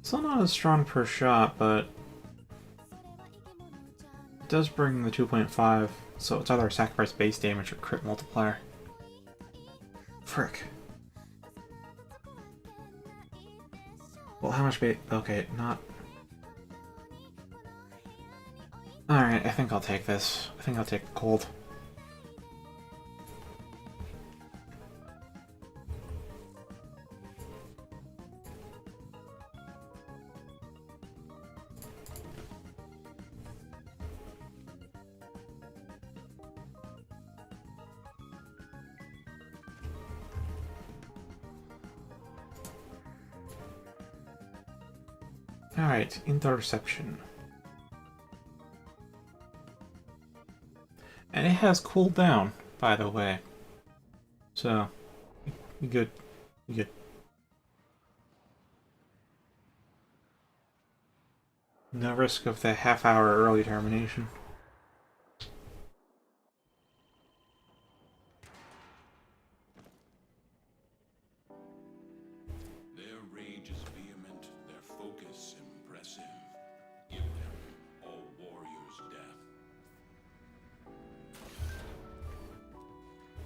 Still not as strong per shot, but it does bring the 2.5, so it's either a sacrifice base damage or crit multiplier. Frick. Well, how much bait? Okay, not. Alright, I think I'll take this. I think I'll take the cold. Alright, interception. And it has cooled down, by the way. So, you good. You good. No risk of the half-hour early termination. Their rage is vehement, their focus impressive. Give them all warriors' death.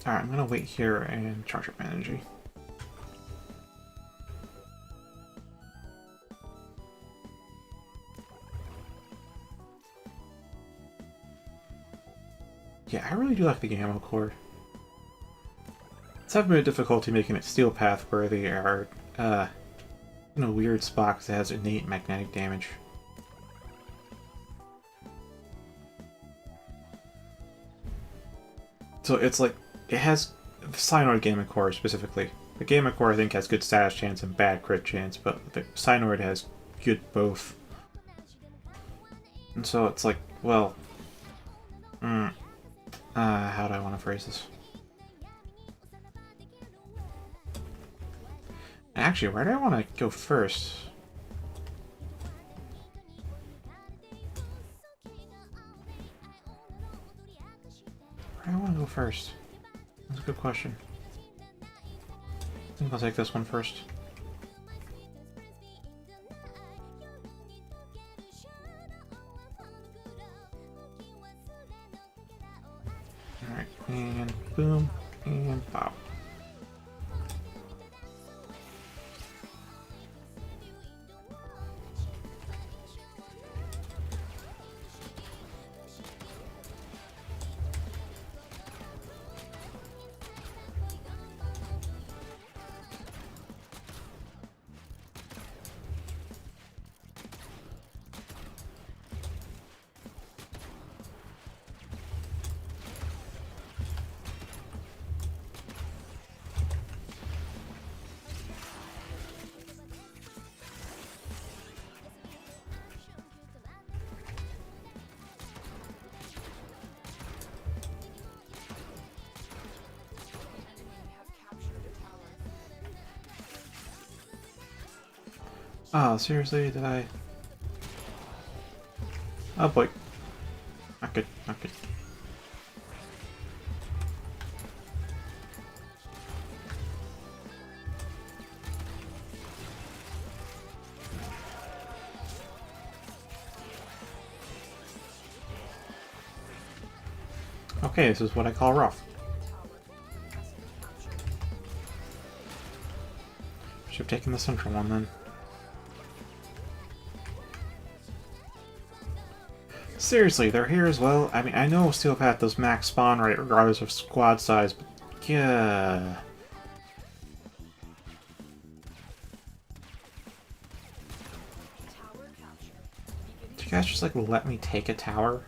Alright, I'm gonna wait here and charge up energy. Yeah, I really do like the Gamma Core. It's having a bit of difficulty making it Steel Path worthy or, in a weird spot because it has innate magnetic damage. So it's like, it has the Cyanoid Gamma Core specifically. The Gamma Core I think has good status chance and bad crit chance, but the Cyanoid has good both. And so it's like, well, how do I want to phrase this? Actually, where do I want to go first? Where do I want to go first? That's a good question. I think I'll take this one first. Alright, and boom, and pop. Oh, seriously? Did I? Oh boy. Not good. Not good. Okay, this is what I call rough. Should have taken the central one then. Seriously, they're here as well? I mean, I know Steel Path does max spawn rate regardless of squad size, but yeah. Did you guys just like let me take a tower?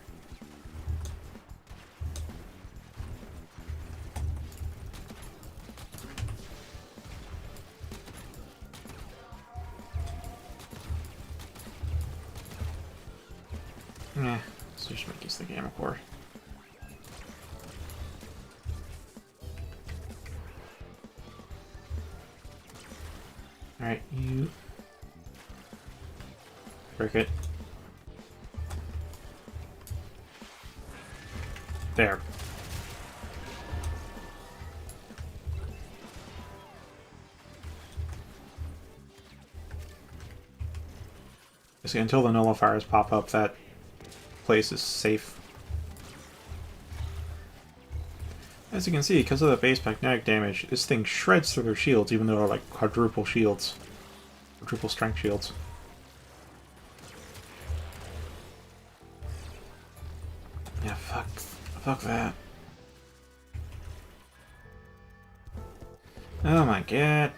Nah, let's just make use of the Gamma Core. Alright, you... break it. There. See, until the nullifiers pop up, that place is safe. As you can see, because of the base magnetic damage, this thing shreds through their shields, even though they're like quadruple shields. Quadruple strength shields. Yeah, fuck that. Oh my god.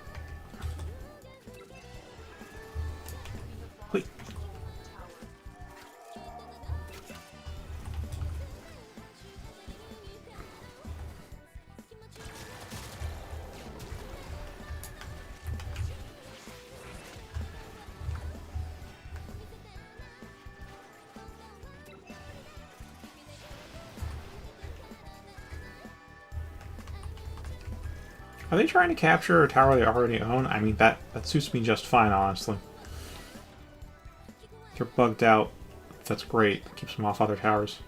Wait. Are they trying to capture a tower they already own? I mean, that suits me just fine, honestly. They're bugged out. That's great. Keeps them off other towers.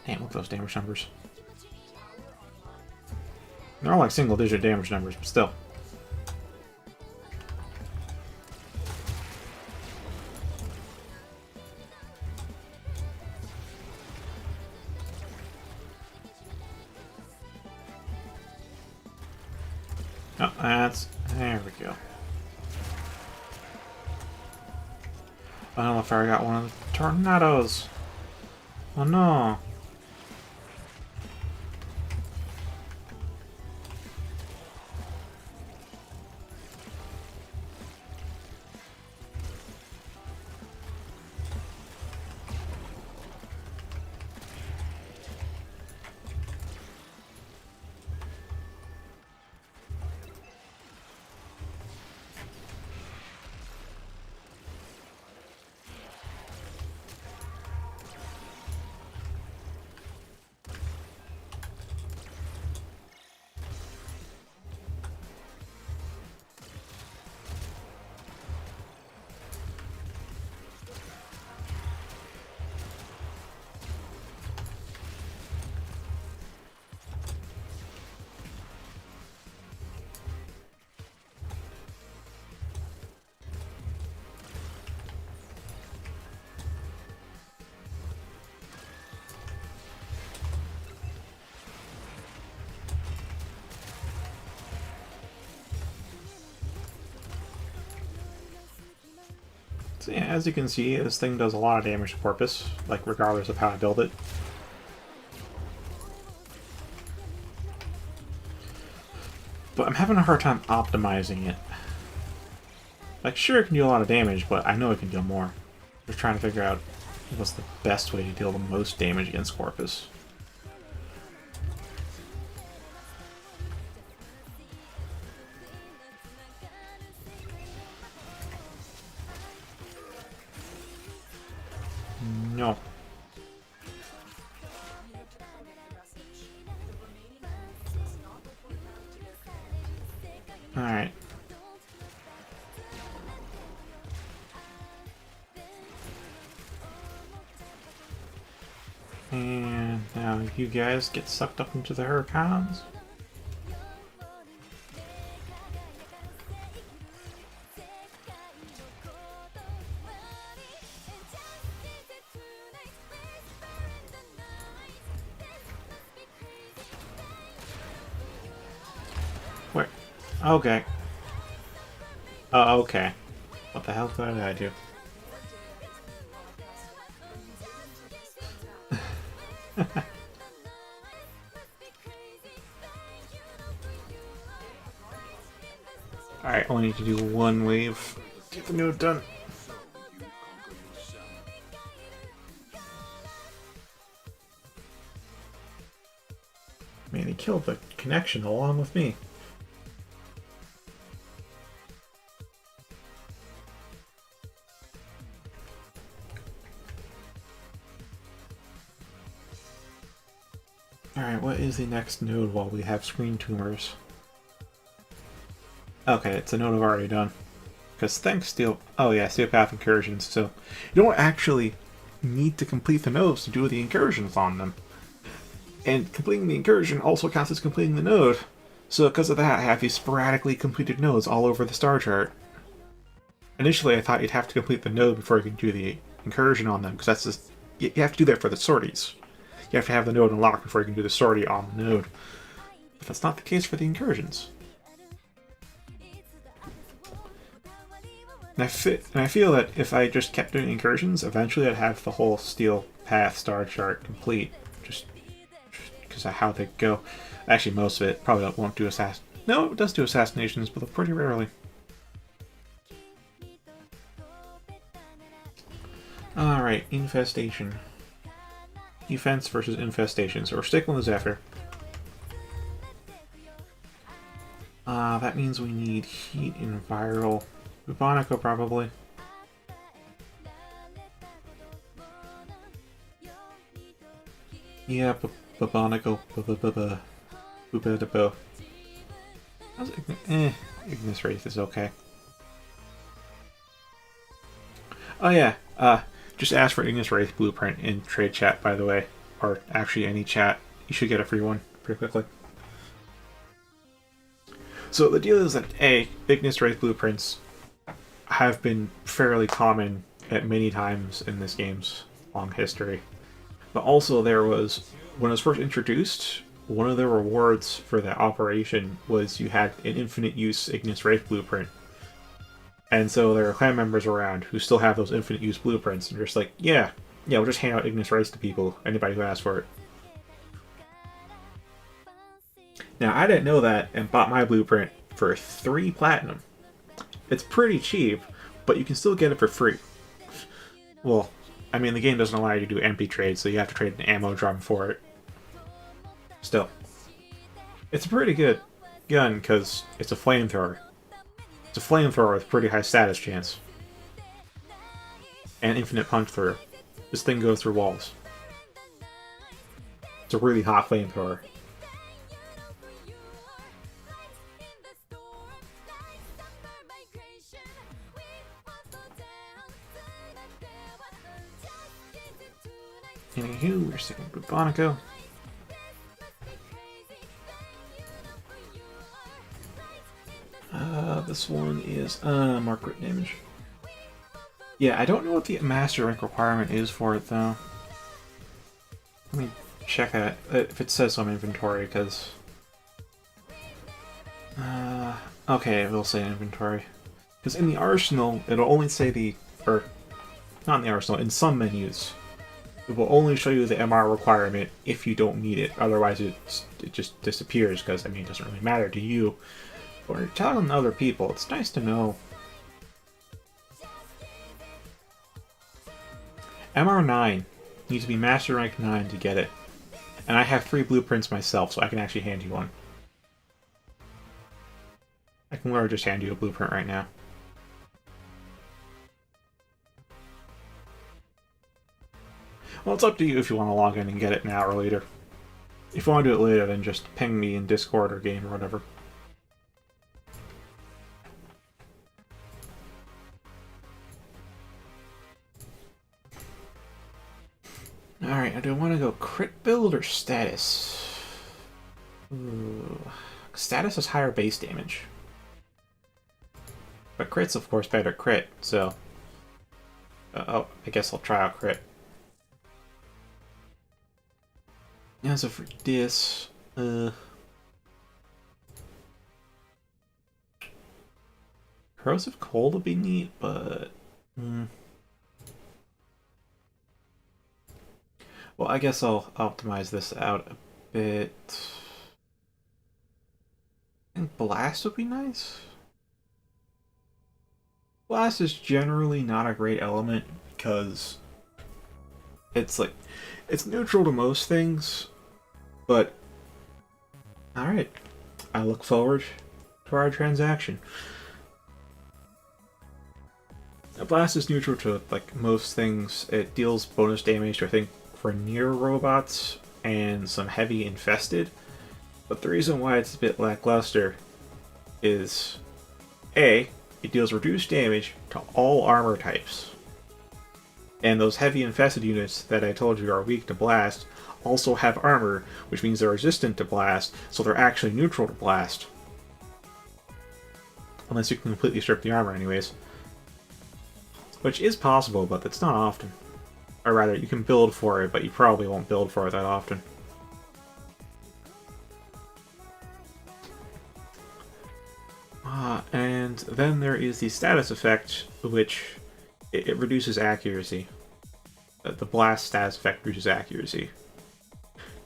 Damn, look at those damage numbers. They're all like single-digit damage numbers, but still. Oh, there we go. I don't know if I got one of the tornadoes. Oh no. So yeah, as you can see, this thing does a lot of damage to Corpus, like regardless of how I build it. But I'm having a hard time optimizing it. Like, sure, it can do a lot of damage, but I know it can deal more. Just trying to figure out what's the best way to deal the most damage against Corpus. No. Alright. one of you guys gets sucked up into the hurricanes. Where? Okay. Oh, okay. What the hell did I do? Alright, only need to do one wave. Get the node done. Man, he killed the connection along with me. Alright, what is the next node while we have screen tumors? Okay, it's a node I've already done. Because thanks Steel... Oh yeah, Steel Path incursions, so... You don't actually need to complete the nodes to do the incursions on them. And completing the incursion also counts as completing the node. So because of that, I have these sporadically completed nodes all over the star chart. Initially, I thought you'd have to complete the node before you can do the incursion on them, because that's just... You have to do that for the sorties. You have to have the node unlocked before you can do the sortie on the node. But that's not the case for the incursions. And I feel that if I just kept doing incursions, eventually I'd have the whole Steel Path star chart complete. Just because of how they go. Actually, most of it probably won't do assassin. No, it does do assassinations, but pretty rarely. Alright, infestation. Defense versus infestation. So we're sticking with Zephyr. That means we need heat and viral. Bubonico, probably. Yeah, Bubonico. Bubonico. Ignis Wraith is okay. Oh yeah, just ask for Ignis Wraith blueprint in trade chat, by the way. Or actually any chat. You should get a free one pretty quickly. So the deal is that Ignis Wraith blueprints have been fairly common at many times in this game's long history. But also there was, when it was first introduced, one of the rewards for that operation was you had an infinite use Ignis Wraith blueprint. And so there are clan members around who still have those infinite use blueprints, and you're just like, yeah, we'll just hand out Ignis Wraiths to people, anybody who asks for it. Now, I didn't know that and bought my blueprint for 3 platinum. It's pretty cheap, but you can still get it for free. Well, I mean, the game doesn't allow you to do MP trades, so you have to trade an ammo drum for it. Still. It's a pretty good gun, because it's a flamethrower. It's a flamethrower with pretty high status chance. And infinite punch through. This thing goes through walls. It's a really hot flamethrower. Anywho, we're sticking with Bubonico. This one is mark crit damage. Yeah, I don't know what the master rank requirement is for it though. Let me check that if it says so in inventory, because okay, it will say inventory. Because in the arsenal, it'll only say or not in the arsenal, in some menus, it will only show you the MR requirement if you don't need it. Otherwise, it just disappears, because I mean, it doesn't really matter to you. But when you're telling other people, it's nice to know. MR9 needs to be Master Rank 9 to get it. And I have 3 blueprints myself, so I can actually hand you one. I can literally just hand you a blueprint right now. Well, it's up to you if you want to log in and get it now or later. If you want to do it later, then just ping me in Discord or game or whatever. Alright, now do I want to go crit build or status? Ooh. Status is higher base damage. But crit's, of course, better crit, so... oh, I guess I'll try out crit. Yeah, so for this... Corrosive Cold would be neat, but... Well, I guess I'll optimize this out a bit. I think Blast would be nice. Blast is generally not a great element because it's like it's neutral to most things, but alright. I look forward to our transaction. Blast is neutral to like most things. It deals bonus damage to I think for near robots and some heavy infested. But the reason why it's a bit lackluster is A, it deals reduced damage to all armor types. And those heavy infested units that I told you are weak to blast also have armor, which means they're resistant to blast, so they're actually neutral to blast. Unless you can completely strip the armor anyways. Which is possible, but it's not often. Or rather, you can build for it, but you probably won't build for it that often. And then there is the status effect, which it reduces accuracy. The blast status effect reduces accuracy.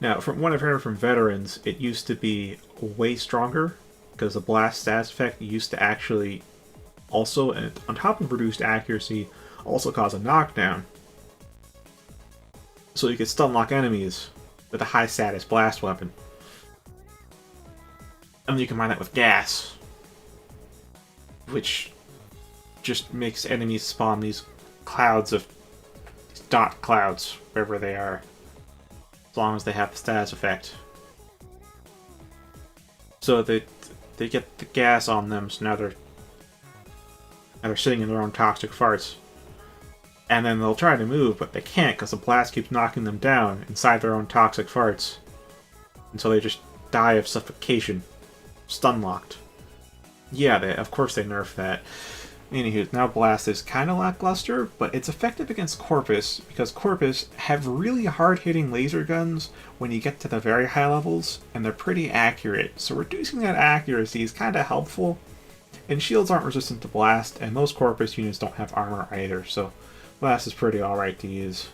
Now, from what I've heard from veterans, it used to be way stronger, because the blast status effect used to actually also, and on top of reduced accuracy, also cause a knockdown. So you could stun lock enemies with a high status blast weapon. And then you combine that with gas, which just makes enemies spawn these clouds of these dot clouds wherever they are, as long as they have the status effect. So they get the gas on them, so now they're sitting in their own toxic farts. And then they'll try to move, but they can't because the blast keeps knocking them down inside their own toxic farts. And so they just die of suffocation. Stun locked. Yeah, of course they nerfed that. Anywho, now Blast is kind of lackluster, but it's effective against Corpus, because Corpus have really hard-hitting laser guns when you get to the very high levels, and they're pretty accurate, so reducing that accuracy is kind of helpful. And shields aren't resistant to Blast, and most Corpus units don't have armor either, so Blast is pretty alright to use.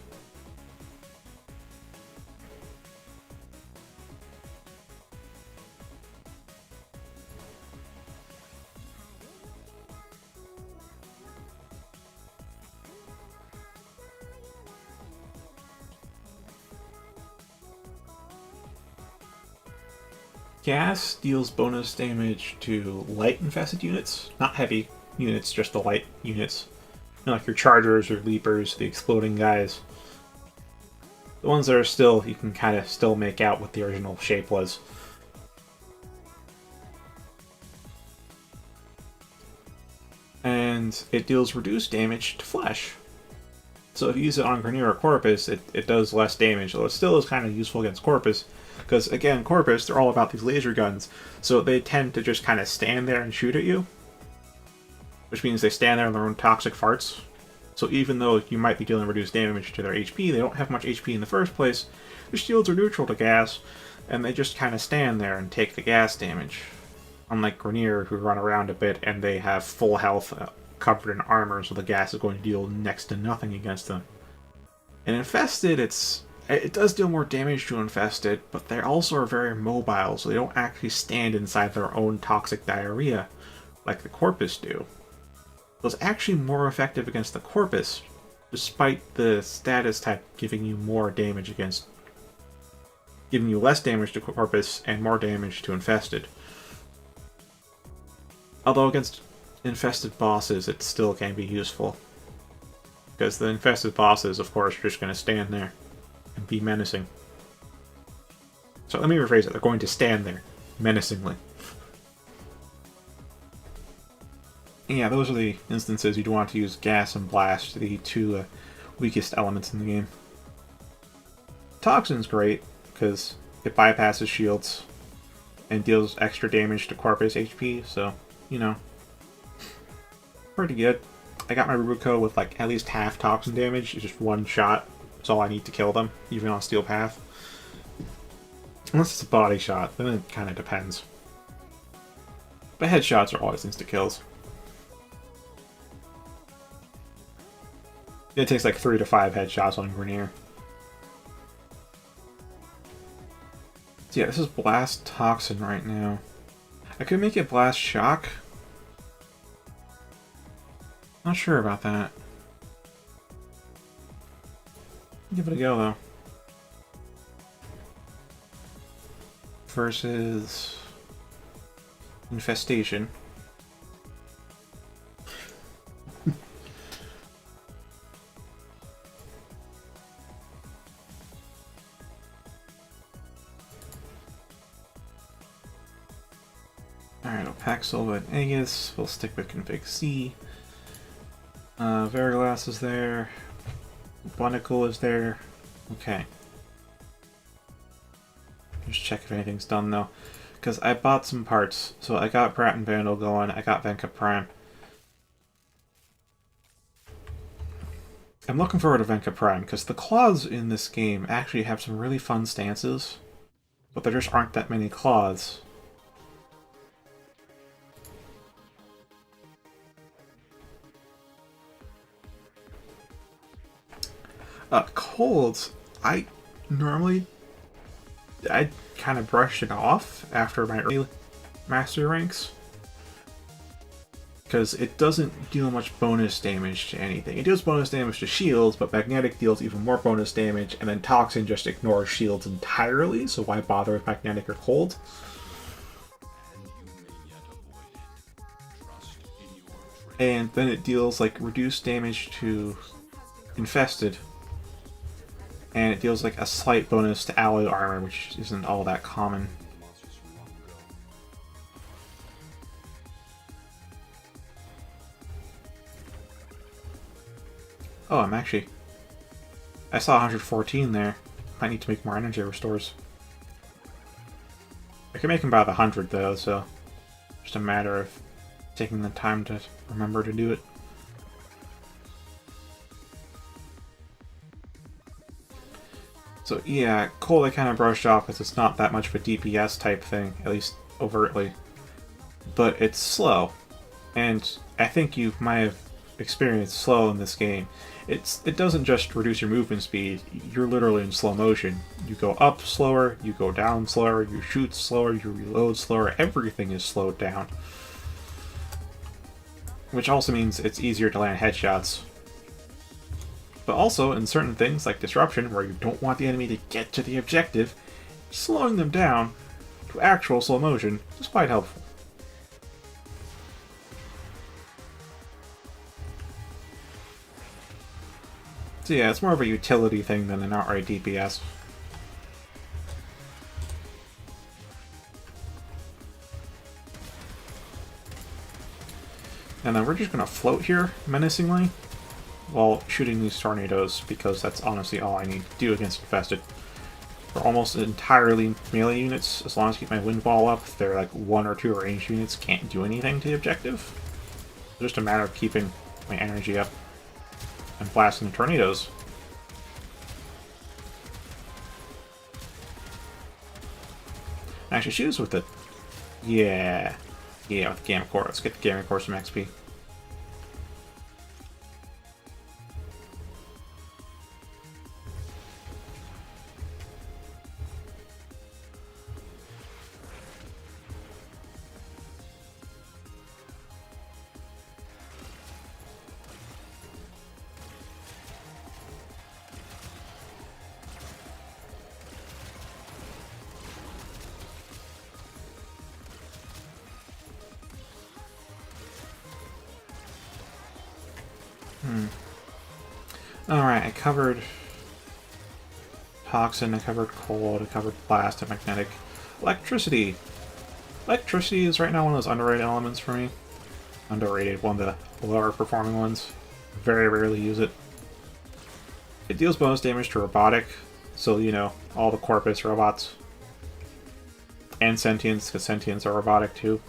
Gas deals bonus damage to light infested units, not heavy units, just the light units. You know, like your chargers or leapers, the exploding guys. The ones that are still, you can kind of still make out what the original shape was. And it deals reduced damage to flesh. So if you use it on Grenier or Corpus, it does less damage, though it still is kind of useful against Corpus. Because, again, Corpus, they're all about these laser guns, so they tend to just kind of stand there and shoot at you. Which means they stand there in their own toxic farts. So even though you might be dealing reduced damage to their HP, they don't have much HP in the first place. Their shields are neutral to gas, and they just kind of stand there and take the gas damage. Unlike Grenier, who run around a bit, and they have full health covered in armor, so the gas is going to deal next to nothing against them. And Infested, it does deal more damage to Infested, but they also are very mobile, so they don't actually stand inside their own toxic diarrhea like the Corpus do. So it's actually more effective against the Corpus, despite the status type giving you more damage against... giving you less damage to Corpus and more damage to Infested. Although against Infested bosses, it still can be useful. Because the Infested bosses, of course, are just going to stand there and be menacing. So let me rephrase it. They're going to stand there menacingly. And yeah, those are the instances you'd want to use Gas and Blast, the two weakest elements in the game. Toxin's great, because it bypasses shields and deals extra damage to core-based HP, so, you know, pretty good. I got my Rubuko with like at least half Toxin damage. It's just one shot. That's all I need to kill them, even on Steel Path. Unless it's a body shot, then it kind of depends. But headshots are always insta-kills. It takes like 3 to 5 headshots on Grenier. So yeah, this is Blast Toxin right now. I could make it Blast Shock. Not sure about that. Give it a go though. Versus Infestation. Alright, Opaxil and Aegis. We'll stick with Config C. Veriglass is there. Bonicle is there. Okay. Just check if anything's done though. Because I bought some parts. So I got Brat and Vandal going. I got Venka Prime. I'm looking forward to Venka Prime because the claws in this game actually have some really fun stances. But there just aren't that many claws. Colds, I kind of brushed it off after my early master ranks. Because it doesn't deal much bonus damage to anything. It deals bonus damage to shields, but Magnetic deals even more bonus damage, and then Toxin just ignores shields entirely, so why bother with Magnetic or Cold? And then it deals like reduced damage to Infested. And it deals like a slight bonus to alloy armor, which isn't all that common. Oh, I saw 114 there. Might need to make more energy restores. I can make them by the 100 though, so just a matter of taking the time to remember to do it. So yeah, Cold I kind of brushed off because it's not that much of a DPS type thing, at least overtly. But it's slow. And I think you might have experienced slow in this game. It doesn't just reduce your movement speed, you're literally in slow motion. You go up slower, you go down slower, you shoot slower, you reload slower, everything is slowed down. Which also means it's easier to land headshots. But also, in certain things like Disruption, where you don't want the enemy to get to the objective, slowing them down to actual slow motion is quite helpful. So yeah, it's more of a utility thing than an outright DPS. And then we're just gonna float here, menacingly, while shooting these tornadoes, because that's honestly all I need to do against Infested. They're almost entirely melee units. As long as I keep my wind wall up, they're like 1 or 2 ranged units, can't do anything to the objective. It's just a matter of keeping my energy up and blasting the tornadoes. Actually, shoot with it. Yeah. Yeah, with the Gamma Core. Let's get the Gamma Core some XP. Alright, I covered Toxin, I covered Cold, I covered Blast and Magnetic. Electricity! Electricity is right now one of those underrated elements for me. Underrated, one of the lower performing ones. Very rarely use it. It deals bonus damage to Robotic, So, you know, all the Corpus robots. And Sentients, because Sentients are robotic too.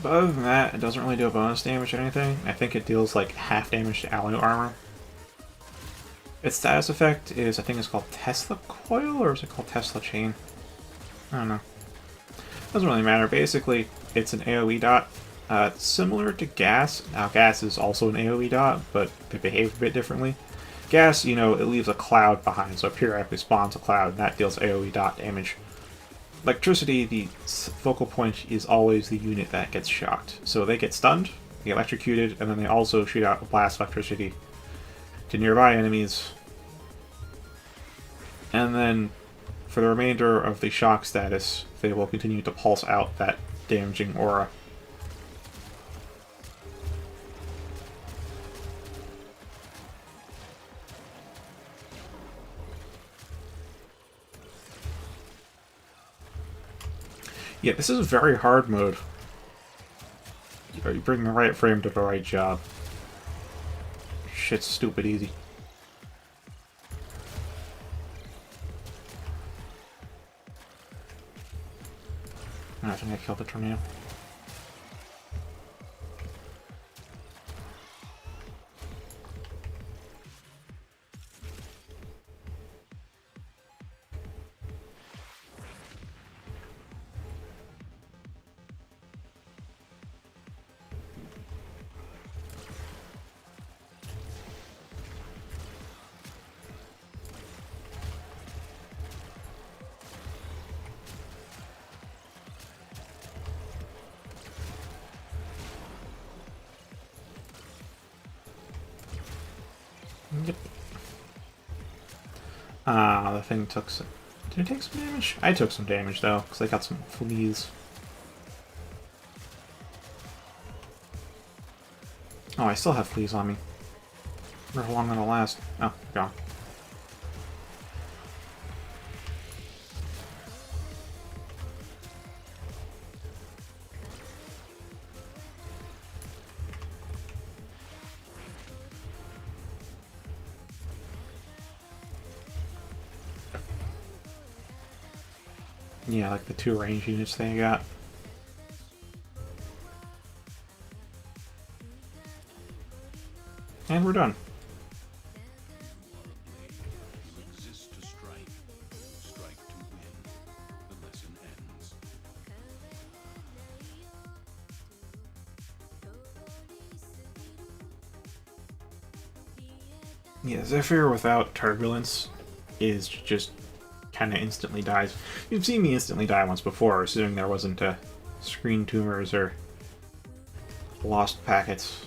But other than that, it doesn't really do a bonus damage or anything. I think it deals like half damage to alloy armor. Its status effect is, I think it's called Tesla Coil, or is it called Tesla Chain? I don't know. Doesn't really matter. Basically, it's an AoE dot. Similar to Gas. Now, Gas is also an AoE dot, but they behave a bit differently. Gas, you know, it leaves a cloud behind, so it periodically spawns a cloud, and that deals AoE dot damage. Electricity, the focal point is always the unit that gets shocked. So they get stunned, they get electrocuted, and then they also shoot out a blast electricity to nearby enemies. And then, for the remainder of the shock status, they will continue to pulse out that damaging aura. Yeah, this is a very hard mode. You bring the right frame to the right job. Shit's stupid easy. I think I killed the tornado. Yep. Ah, the thing took some... Did it take some damage? I took some damage, though, because I got some fleas. Oh, I still have fleas on me. I wonder how long that'll last. Oh, gone. Yeah, like the 2 range units they got. And we're done. Yeah, Zephyr without Turbulence is just kind of instantly dies. You've seen me instantly die once before, assuming there wasn't screen tumors or lost packets.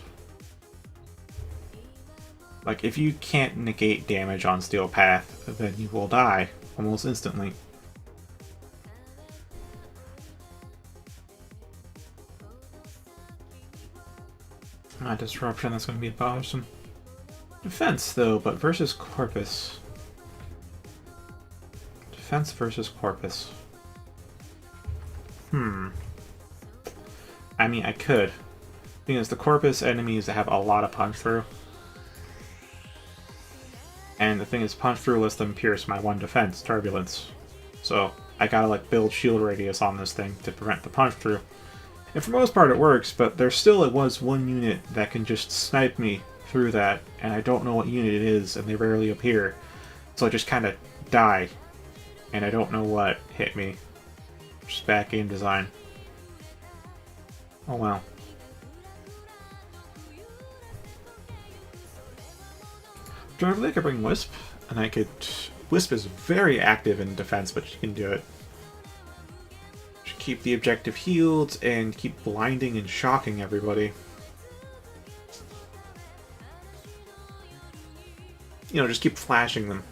Like, if you can't negate damage on Steel Path, then you will die almost instantly. Disruption, that's going to be bothersome. Defense, though, but versus Corpus. Defense versus Corpus. I mean, I could. Because the Corpus enemies have a lot of punch through. And the thing is, punch through lets them pierce my 1 defense, Turbulence. So, I gotta, like, build shield radius on this thing to prevent the punch through. And for the most part it works, but there still was 1 unit that can just snipe me through that, and I don't know what unit it is, and they rarely appear. So I just kind of die, and I don't know what hit me. Just bad game design. Oh well. Alternatively, I could bring Wisp, and I could... Wisp is very active in defense, but she can do it. Should keep the objective healed, and keep blinding and shocking everybody. You know, just keep flashing them.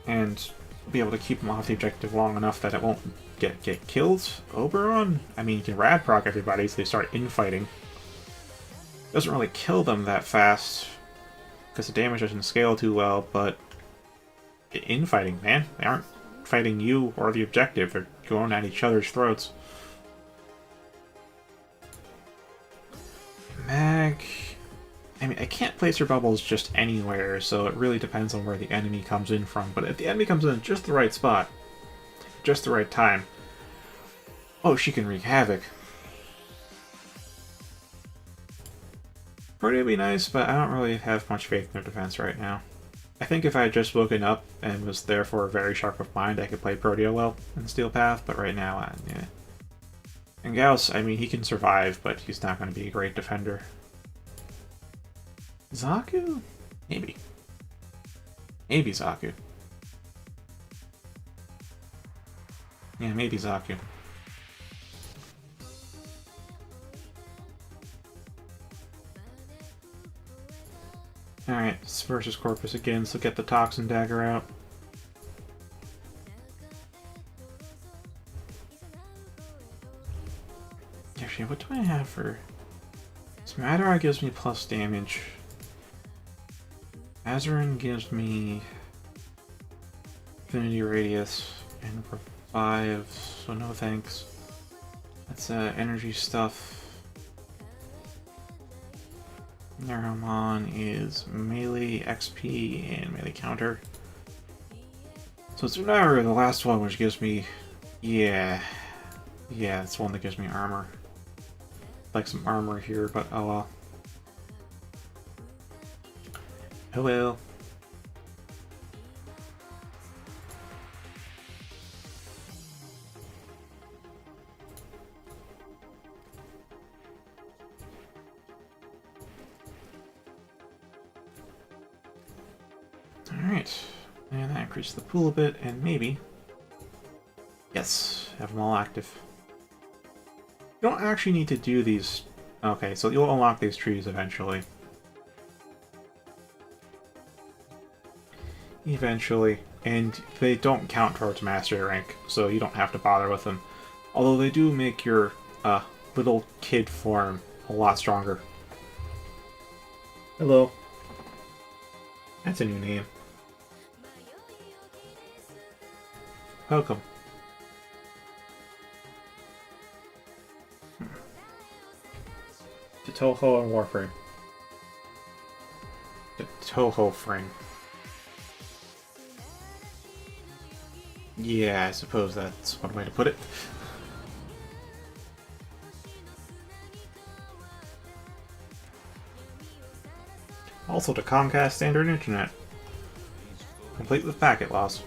And be able to keep them off the objective long enough that it won't get killed. Oberon? I mean, you can rad proc everybody so they start infighting. Doesn't really kill them that fast, because the damage doesn't scale too well, but infighting, man. They aren't fighting you or the objective. They're going at each other's throats. Mag... I mean, I can't place your bubbles just anywhere, so it really depends on where the enemy comes in from. But if the enemy comes in at just the right spot, just the right time, oh, she can wreak havoc. Protea would be nice, but I don't really have much faith in their defense right now. I think if I had just woken up and was therefore very sharp of mind, I could play Protea well in Steel Path, but right now, yeah. And Gauss, I mean, he can survive, but he's not going to be a great defender. Zaku? Maybe. Maybe Zaku. Yeah, maybe Zaku. Alright, it's versus Corpus again, so get the Toxin Dagger out. Actually, what do I have for... Smatterai gives me plus damage. Azurin gives me... Infinity Radius and Revive, so no thanks. That's energy stuff. Naramon is melee XP and melee counter. So it's Tsunara, the last one, which gives me... Yeah, it's one that gives me armor. Like some armor here, but oh well. Oh well. Alright, and that increases the pool a bit, and maybe... Yes, have them all active. You don't actually need to do these... Okay, so you'll unlock these trees eventually. Eventually. And they don't count towards mastery rank, so you don't have to bother with them. Although they do make your little kid form a lot stronger. Hello. That's a new name. Welcome. To Toho and Warframe. To Toho frame. Yeah, I suppose that's one way to put it. Also to Comcast Standard Internet. Complete with packet loss.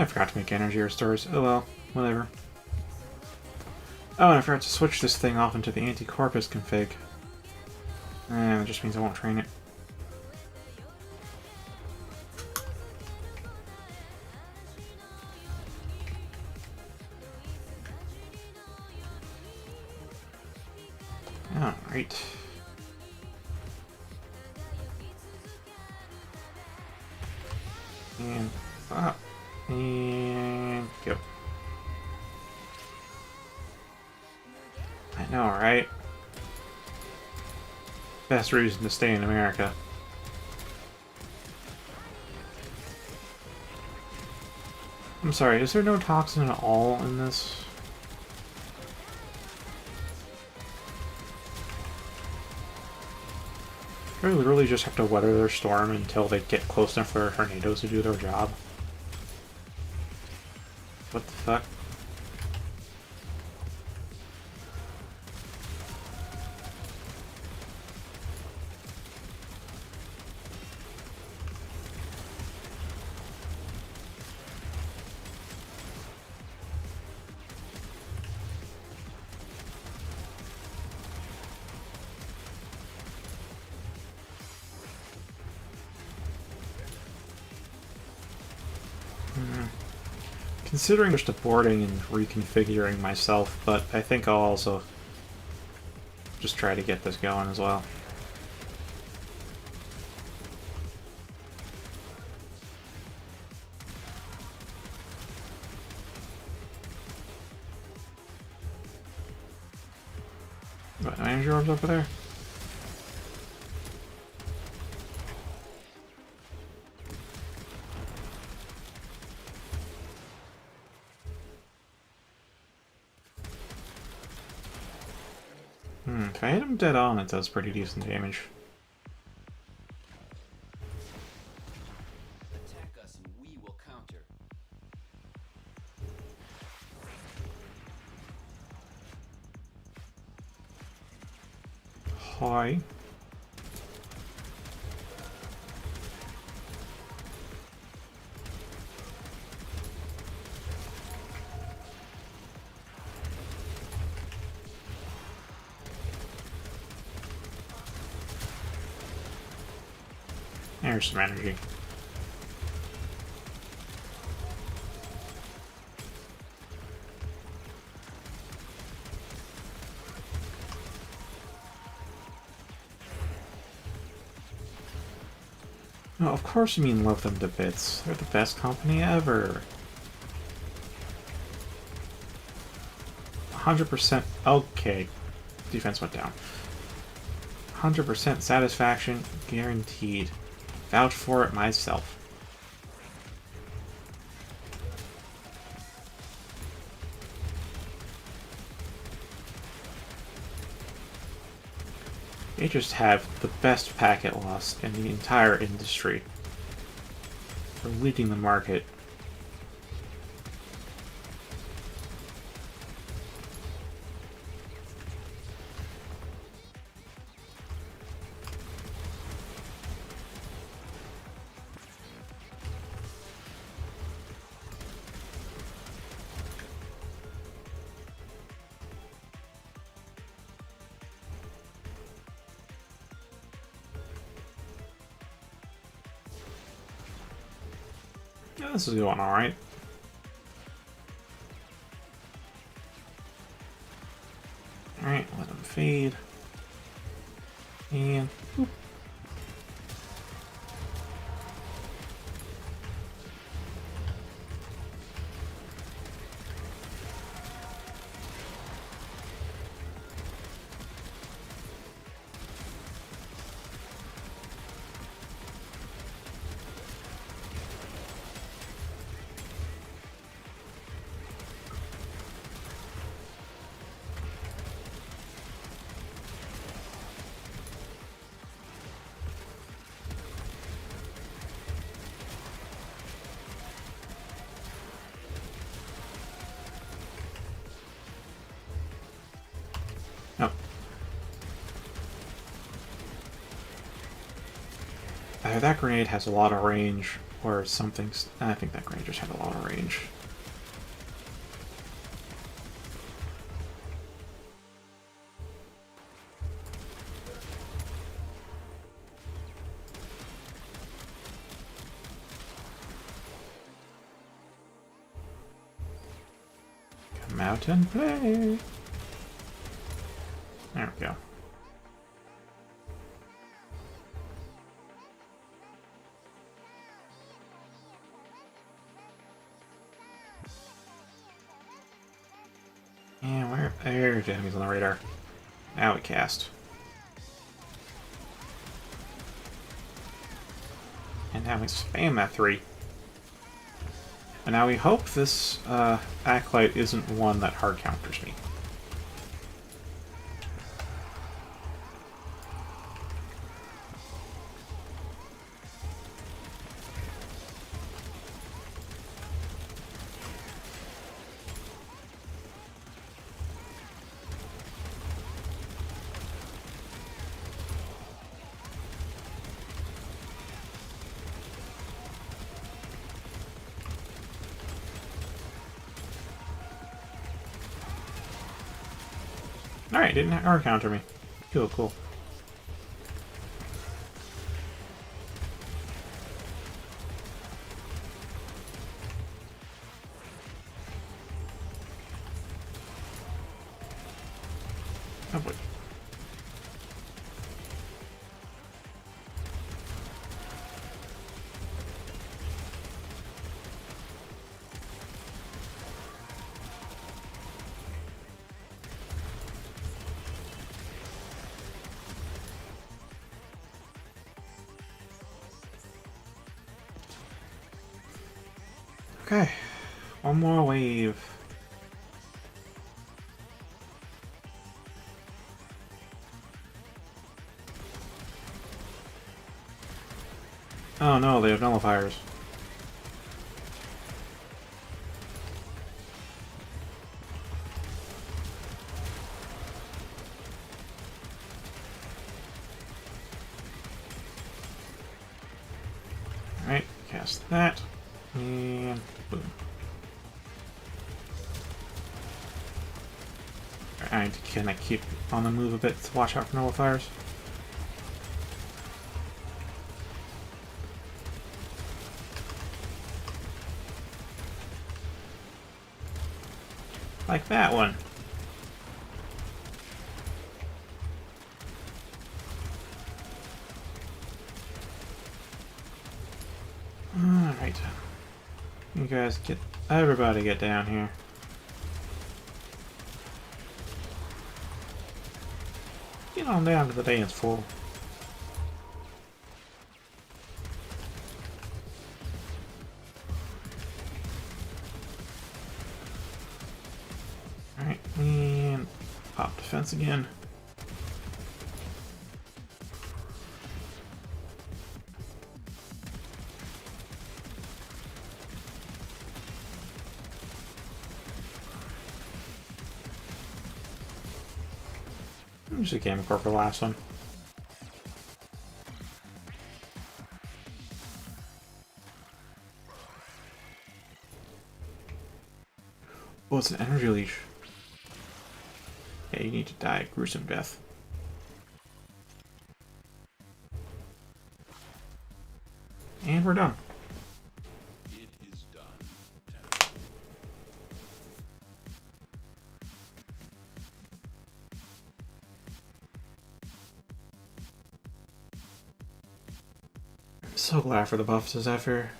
I forgot to make energy restores. Oh well, whatever. Oh, and I forgot to switch this thing off into the anti-corpus config. That just means I won't train it. Alright. And up. And go. I know, right? Best reason to stay in America. I'm sorry, is there no toxin at all in this? They literally just have to weather their storm until they get close enough for tornadoes to do their job. What the fuck? Considering just aborting and reconfiguring myself, but I think I'll also just try to get this going as well. What, manager orbs over there? If I hit him dead on, it does pretty decent damage. Attack us and we will counter. Hi. There's some energy. No, of course you mean love them to bits. They're the best company ever. 100%. Okay. Defense went down. 100% satisfaction guaranteed. Vouch for it myself. They just have the best packet loss in the entire industry. They're leading the market. Yeah, this is going alright. Alright, let him fade. And boop. Nope. Either that grenade has a lot of range, or something's... I think that grenade just had a lot of range. Come out and play! There we go. And where? There's the enemies on the radar. Now we cast. And now we spam that 3. And now we hope this Acolyte isn't one that hard counters me. Alright, didn't hard counter me. Cool, cool. Oh boy. Okay, one more wave. Oh no, they have nullifiers. Alright, cast that. And boom. I need to kind of keep on the move a bit to watch out for nullifiers. Like that one. Alright. You guys get... Everybody get down here. Get on down to the dance floor. Alright, and pop defense again. Use a game core for the last one. Oh, it's an energy leash. Yeah, you need to die a gruesome death. And we're done. It is done. I'm so glad for the buff to Zephyr.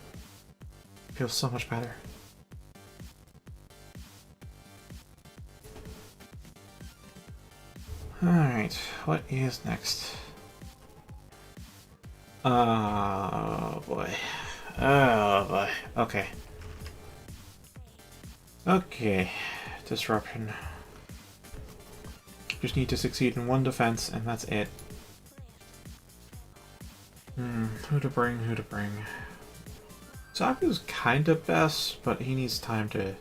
Feels so much better. Alright, what is next? Oh boy. Oh boy. Okay. Okay. Disruption. Just need to succeed in one defense, and that's it. Who to bring, who to bring. Zaku's kinda best, but he needs time to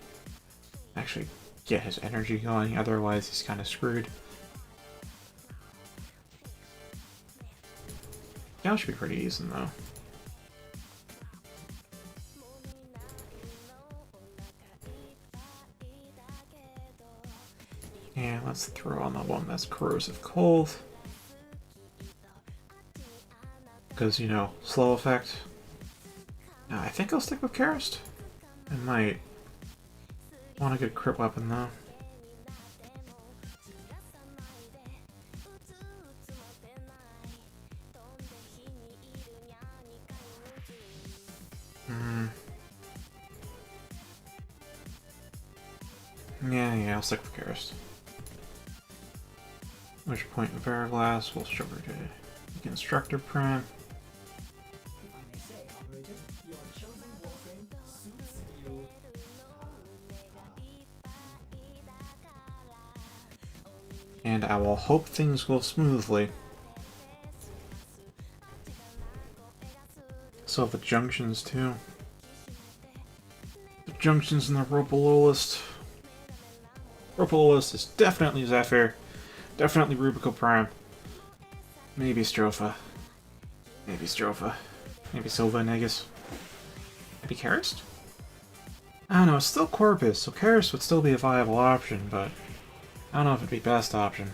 actually get his energy going, otherwise he's kinda screwed. That should be pretty easy though. And let's throw on the one that's corrosive cold. Because, you know, slow effect. Now, I think I'll stick with Karist. I might want a good crit weapon though. Yeah, I'll stick with Karist. At which point, Veriglass will show her to Constructor Prime. And I will hope things go smoothly. So the junctions too. The junctions in the Ropalolist. Ropalolist is definitely Zephyr. Definitely Rubico Prime. Maybe Stropha. Maybe Stropha. Maybe Silva Negus. Maybe Karist? I don't know, it's still Corpus, so Karist would still be a viable option, but I don't know if it'd be best option.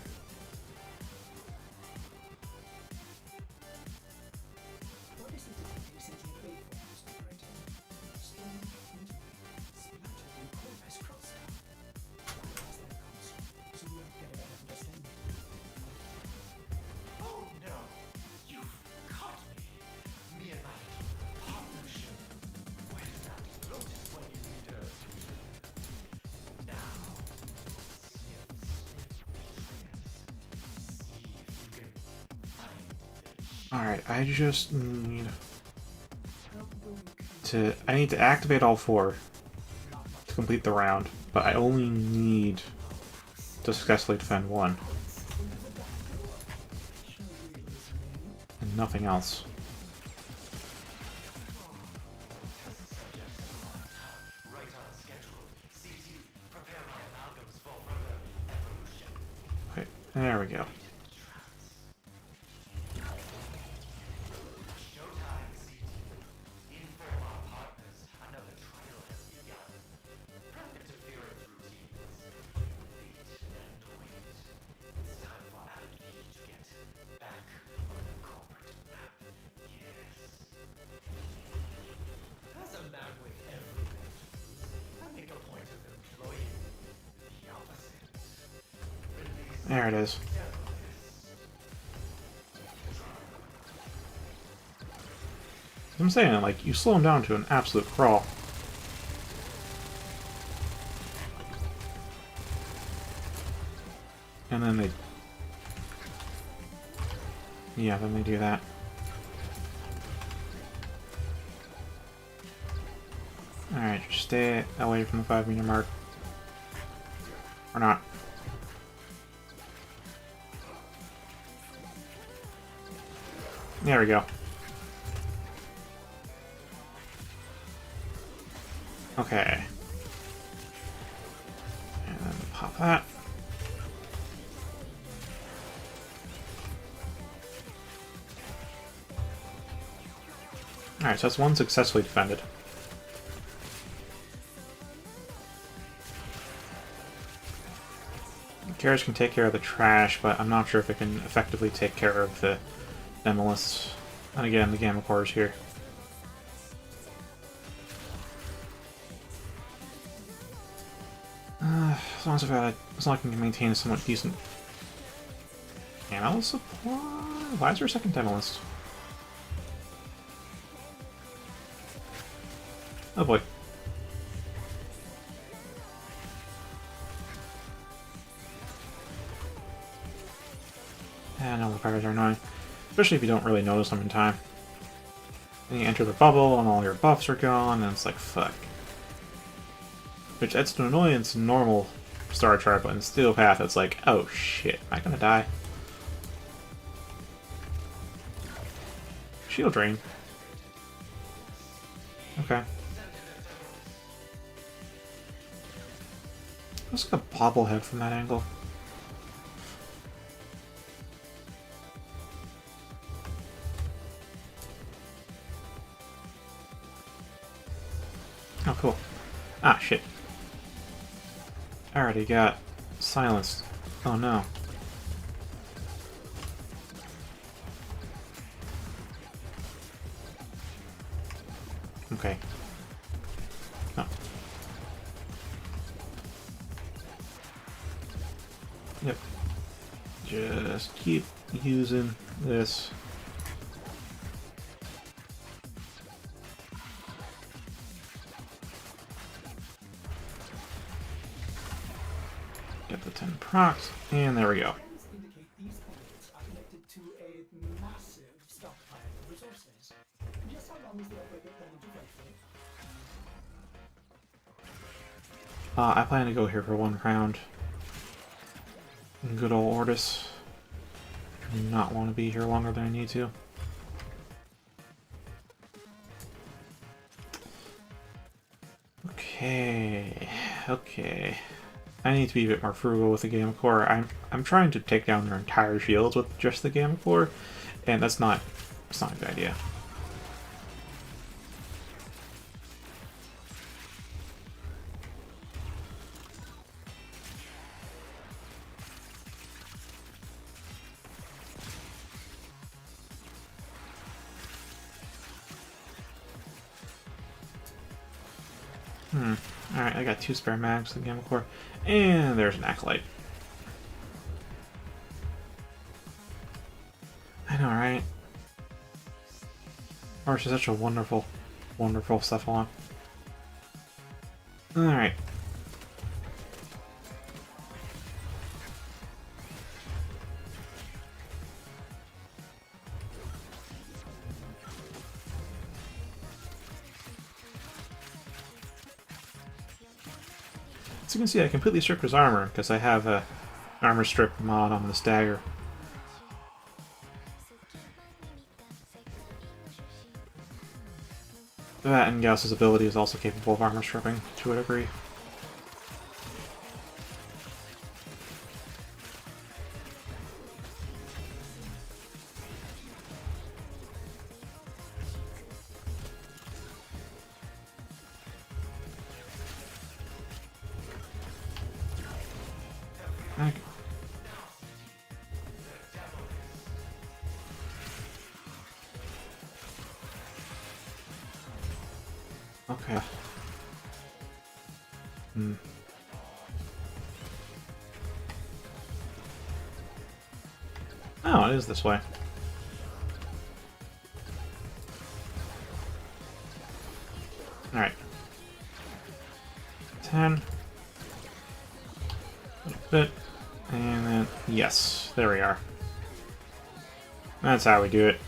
Alright, I just need to... I need to activate all four. to complete the round, but I only need to successfully defend one. And nothing else. Okay, there we go. There it is. I'm saying, like, you slow them down to an absolute crawl. And then they... Yeah, then they do that. Alright, just stay away from the 5-meter mark. Or not. There we go. Okay. And then pop that. Alright, so that's one successfully defended. Carriage can take care of the trash, but I'm not sure if it can effectively take care of the Demolists. And again, the Gamma Core is here. As long as I can maintain a somewhat decent ammo supply. Why is there a second Demolist? Oh boy. Yeah, no, the fires are annoying. Especially if you don't really notice them in time. Then you enter the bubble and all your buffs are gone, and it's like, fuck. Which adds an annoyance in normal Star Chart, but in Steel Path it's like, oh shit, am I gonna die? Shield Drain. Okay. Looks like a bobblehead from that angle. Oh, cool. Ah, shit. I already got silenced. Oh no. Okay. No. Yep. Just keep using this. Get the 10 procs, and there we go. Indicate these points are connected to a massive stockpile of resources. Just how long is the operator planning to wait for? I plan to go here for one round. Good old Ortis. Do not want to be here longer than I need to. Okay. I need to be a bit more frugal with the Gamma Core. I'm trying to take down their entire shields with just the Gamma Core, and that's not a good idea. Alright, I got 2 spare mags for the Gamma Core, and there's an Acolyte. I know, right? Arch is such a wonderful, wonderful Cephalon. Alright. As you can see, I completely stripped his armor because I have a armor strip mod on this dagger. That and Gauss's ability is also capable of armor stripping to a degree. Okay. Oh, it is this way. Alright. 10. A little bit. And then, yes, there we are. That's how we do it.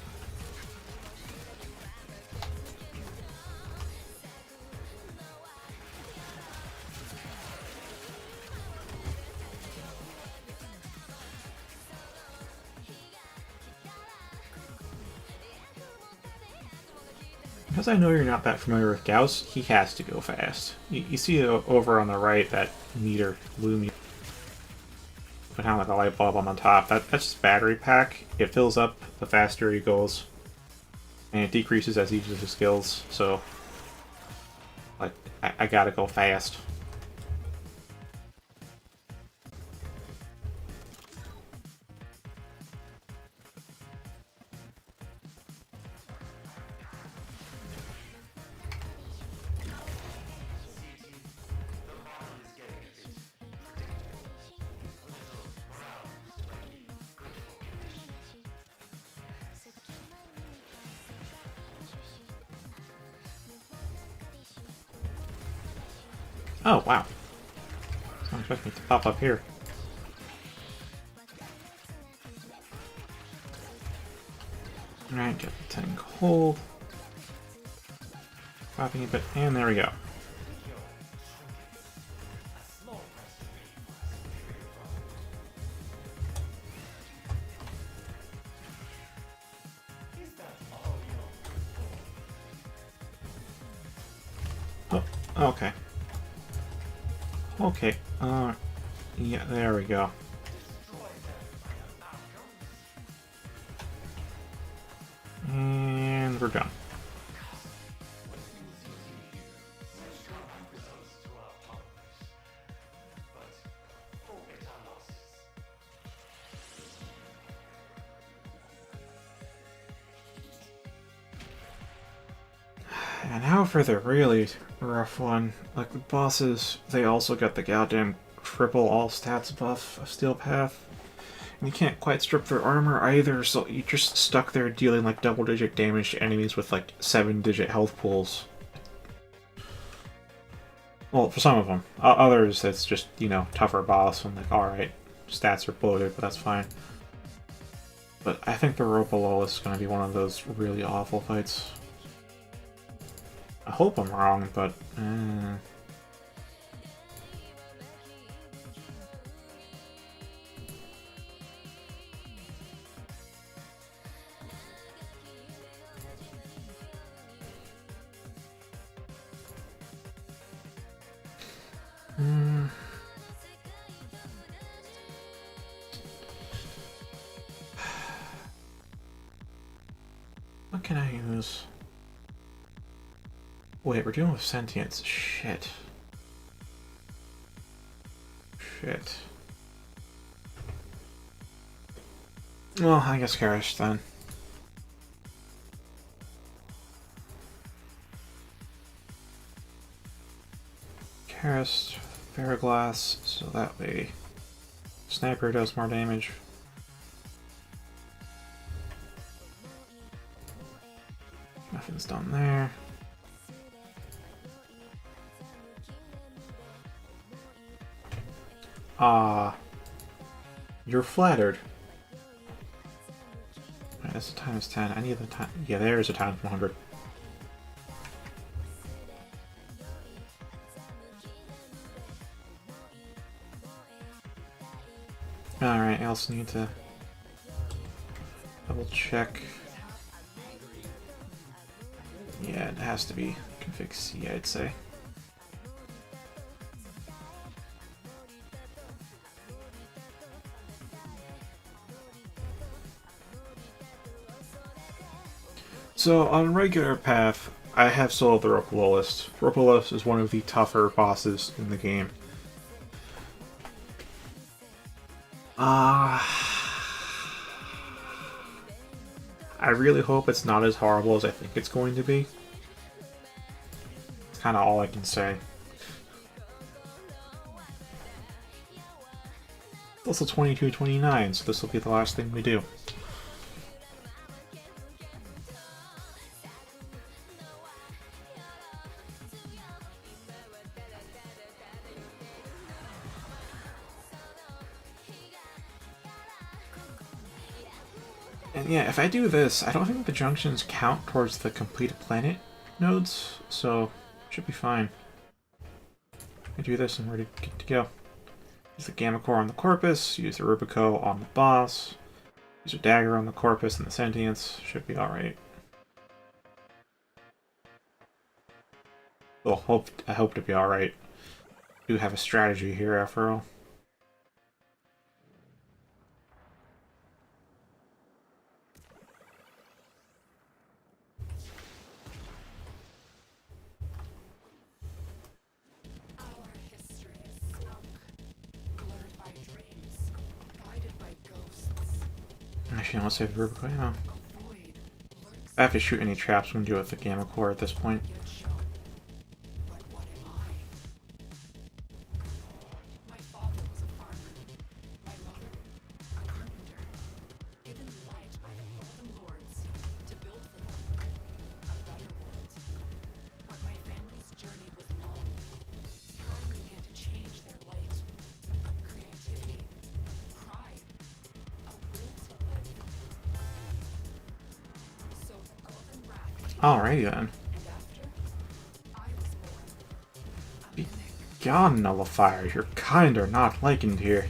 Because I know you're not that familiar with Gauss, he has to go fast. You see over on the right that meter, blue meter, kind of like a light bulb on the top. That's just battery pack. It fills up the faster he goes, and it decreases as he uses his skills. So, like, I gotta go fast. Oh, wow. I don't expect me to pop up here. Alright, get the tank hold. Popping a bit, and there we go. Oh, okay. Okay, yeah, there we go. And we're done. And now for the really rough one. Like, the bosses, they also got the goddamn triple all stats buff of Steel Path. And you can't quite strip their armor either, so you're just stuck there dealing like double-digit damage to enemies with like 7-digit health pools. Well, for some of them. Others, it's just, you know, tougher boss and like, alright, stats are bloated, but that's fine. But I think the row below is going to be one of those really awful fights. I hope I'm wrong, but... What can I use? Wait, we're dealing with sentience. Shit. Shit. Well, I guess Karish then. Karis, Ferroglass, so that way Sniper does more damage. Nothing's done there. You're flattered. Right, that's a times 10. I need the time. Yeah, there's a times 100. else need to double check? Yeah, it has to be config C, I'd say. So on regular path, I have soloed the Ropolist. Ropolist is one of the tougher bosses in the game. I really hope it's not as horrible as I think it's going to be. It's kind of all I can say. It's also 22:29, so this will be the last thing we do. And yeah, if I do this, I don't think the junctions count towards the completed planet nodes, so it should be fine. I do this and we're good to go. Use the Gamma Core on the Corpus, use the Rubico on the boss, use a Dagger on the Corpus and the Sentience, should be alright. Well, I hope to be alright. Do have a strategy here after all. Actually, I'll save the Rubico, yeah. I have to shoot any traps when we do it with the Gamma Core at this point. Alrighty then. Be gone, nullifiers. You're kinda not likened here.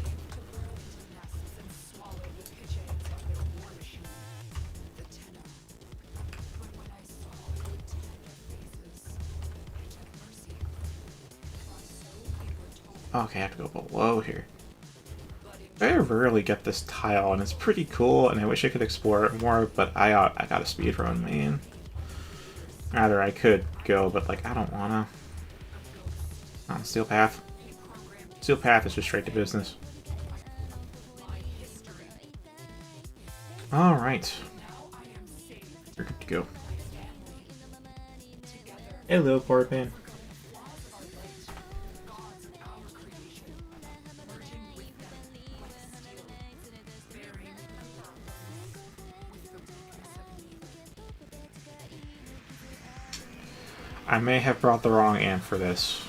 Okay, I have to go below here. I rarely get this tile, and it's pretty cool, and I wish I could explore it more, but I got a speedrun, man. Rather, I could go, but like, I don't wanna. Oh, Steel Path. Steel Path is just straight to business. Alright. We're good to go. Hello, Corbin. I may have brought the wrong amp for this.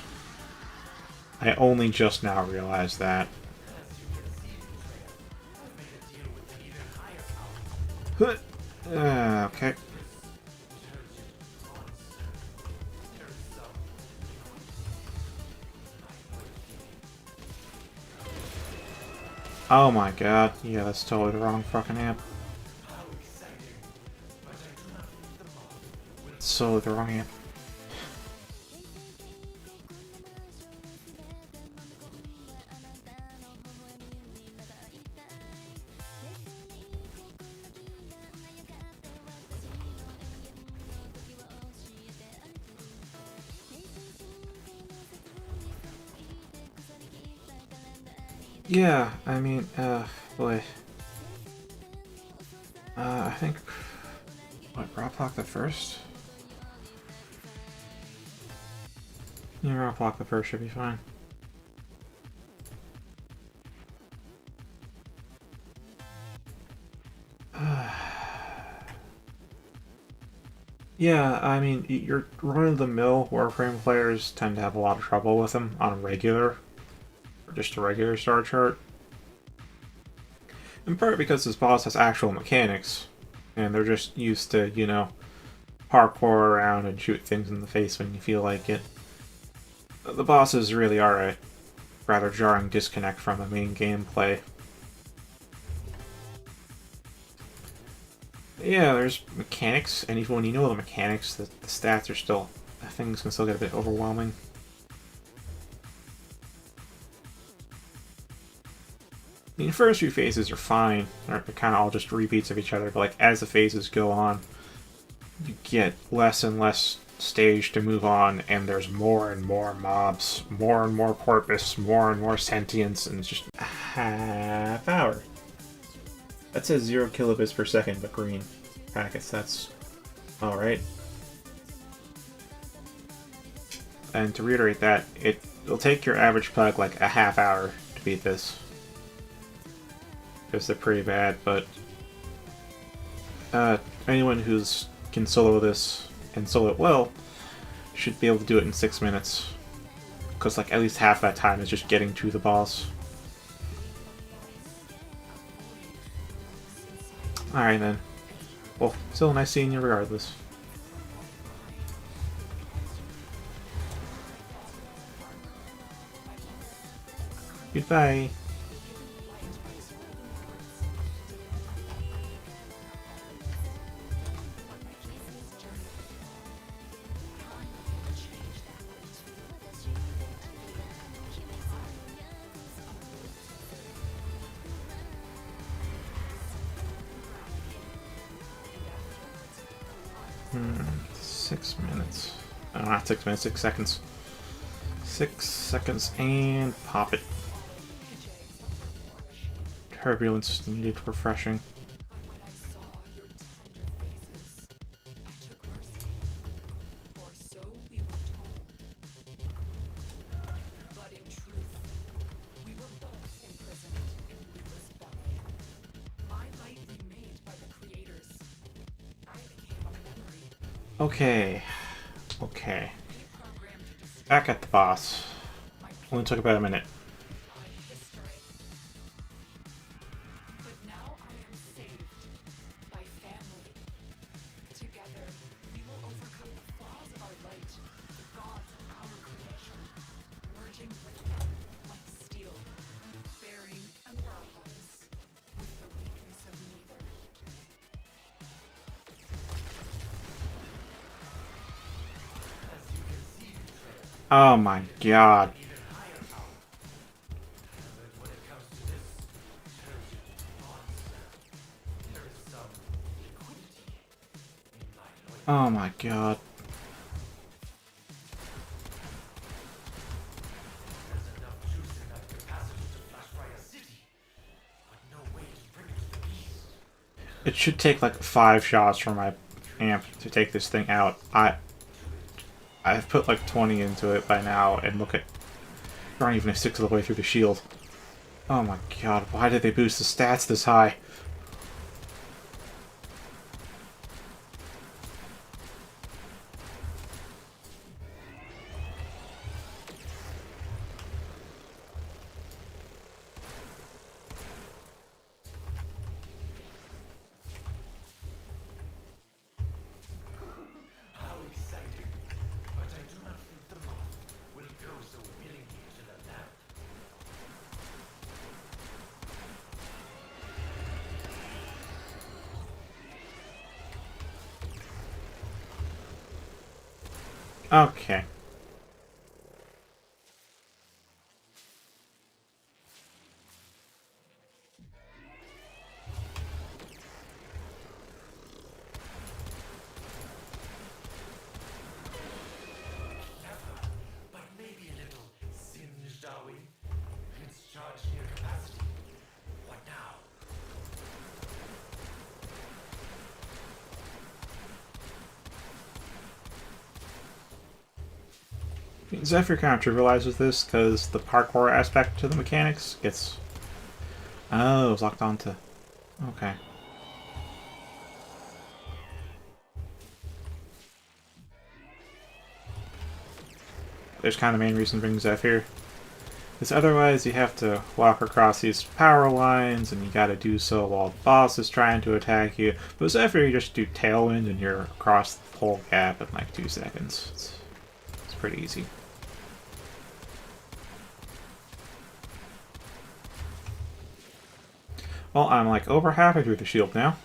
I only just now realized that. Okay. Oh my god. Yeah, that's totally the wrong fucking amp. It's totally the wrong amp. Yeah, I mean, boy. I think... What, Roplock the first? Yeah, Roplock the first should be fine. Yeah, I mean, your run-of-the-mill Warframe players tend to have a lot of trouble with them on a regular, or just a regular star chart. In part because this boss has actual mechanics, and they're just used to, you know, parkour around and shoot things in the face when you feel like it. The bosses really are a rather jarring disconnect from the main gameplay. Yeah, there's mechanics, and even when you know the mechanics, the stats are still... things can still get a bit overwhelming. I mean, the first few phases are fine. They're kind of all just repeats of each other, but like as the phases go on, you get less and less stage to move on, and there's more and more mobs, more and more porpoise, more and more sentience, and it's just a half hour. That says 0 kilobits per second, but green packets, that's alright. And to reiterate that, it'll take your average pug like a half hour to beat this. Because they're pretty bad, but anyone who's can solo this and solo it well should be able to do it in 6 minutes. Because like at least half that time is just getting to the boss. Alright then. Well, still nice seeing you regardless. Goodbye. Hmm, 6 minutes. Oh, not 6 minutes, 6 seconds. 6 seconds and pop it. Turbulence needed refreshing. Okay. Okay. Back at the boss. Only took about a minute. Oh my god. Oh my god. It should take like 5 shots from my amp to take this thing out. I've put like 20 into it by now, and look at... we're not even a sixth of the way through the shield. Oh my god, why did they boost the stats this high? Okay. But maybe a little singed, are we? It's charged near capacity. What now? Zephyr kind of trivializes this because the parkour aspect to the mechanics gets... oh, it was locked onto... okay. There's kind of the main reason to bring Zephyr. Because otherwise you have to walk across these power lines, and you gotta do so while the boss is trying to attack you. But with Zephyr, you just do Tailwind, and you're across the whole gap in like 2 seconds. It's pretty easy. Well, I'm like over halfway through the shield now.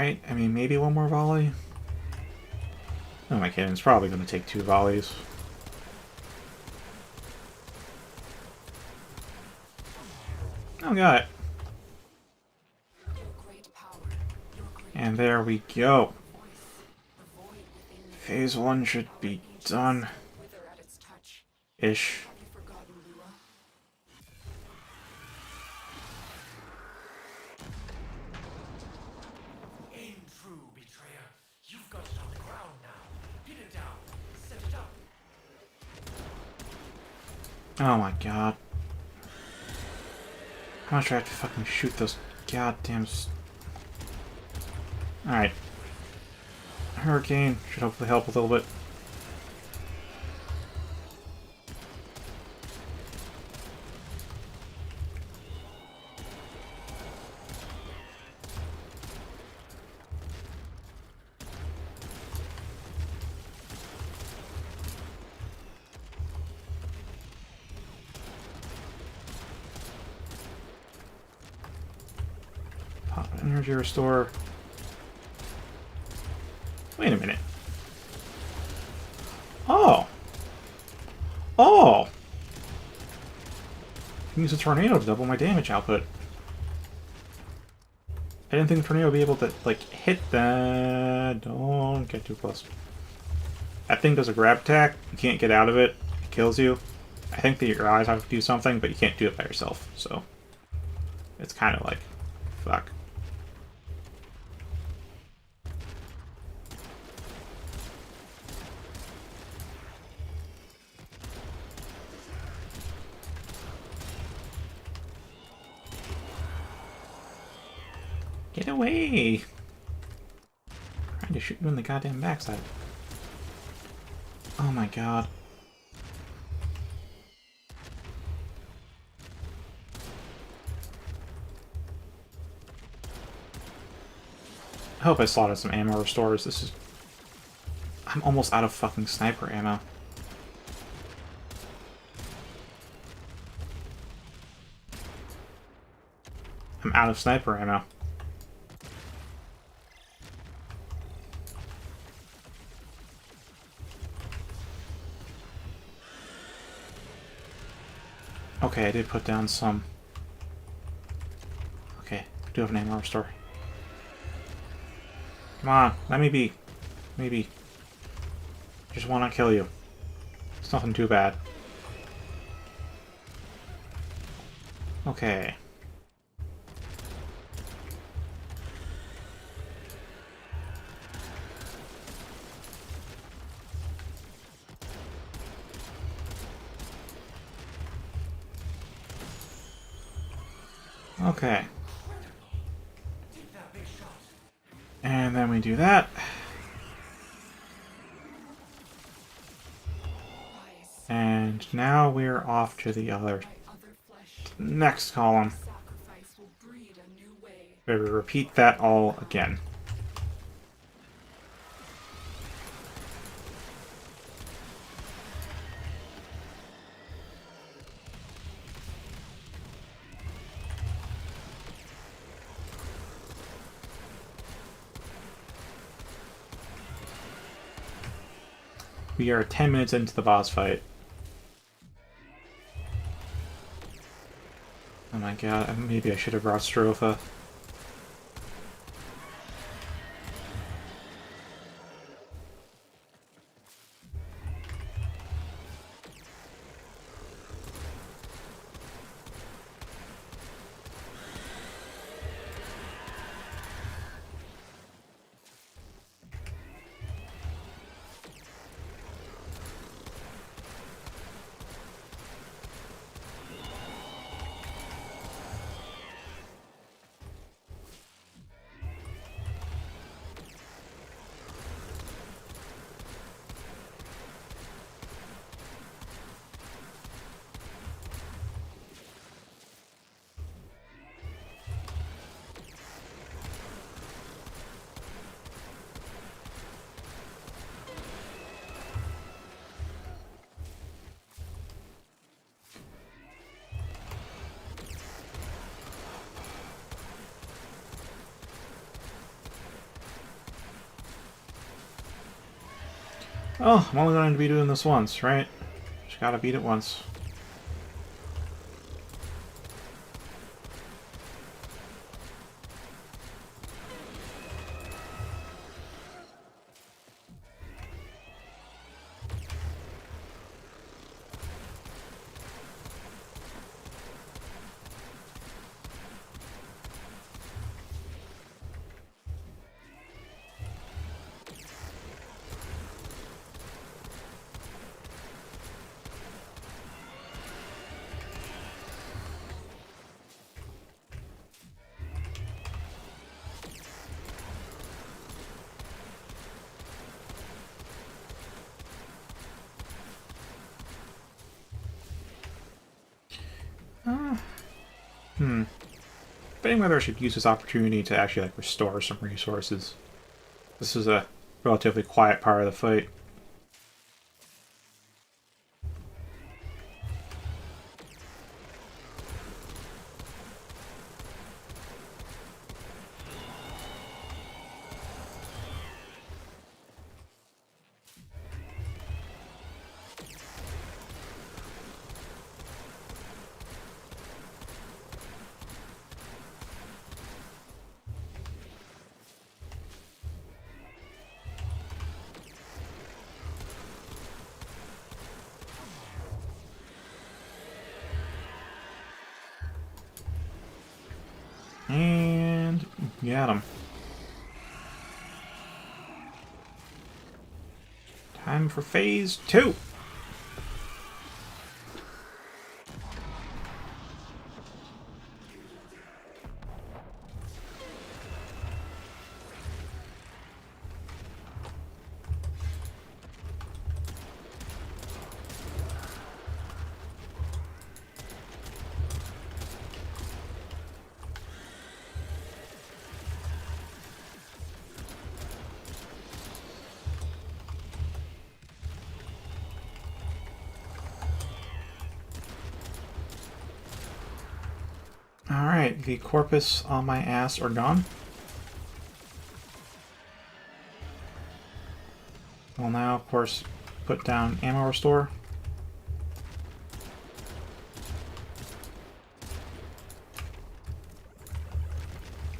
right? I mean, maybe one more volley? Oh my kidding, it's probably going to take 2 volleys. Oh, got it. And there we go. Phase 1 should be done. Ish. Aim true, betrayer. You've got it on the ground now. Pin it down. Set it up. Oh my god. How much do I have to fucking shoot those goddamn... Alright. Hurricane should hopefully help a little bit. Pop energy restore. Wait a minute. Oh! Oh! I can use a tornado to double my damage output. I didn't think the tornado would be able to, like, hit that. Don't get too close. That thing does a grab attack. You can't get out of it. It kills you. I think that your eyes have to do something, but you can't do it by yourself. So, it's kind of like, fuck. Get away! I'm trying to shoot you in the goddamn backside. Oh my god. I hope I slotted some ammo restores. This is... I'm almost out of fucking sniper ammo. I'm out of sniper ammo. Okay, I did put down some. Okay, I do have an ammo restore. Come on, let me be. Maybe. Just want to kill you. It's nothing too bad. Okay. Okay. And then we do that. And now we're off to the other next column. Where we repeat that all again. We are 10 minutes into the boss fight. Oh my god, maybe I should have brought Stropha. Oh, I'm only going to be doing this once, right? Just gotta beat it once. Debating whether I should use this opportunity to actually like restore some resources. This is a relatively quiet part of the fight. And got him. Time for phase 2. Alright, the corpus on my ass are gone. We'll now, of course, put down ammo restore.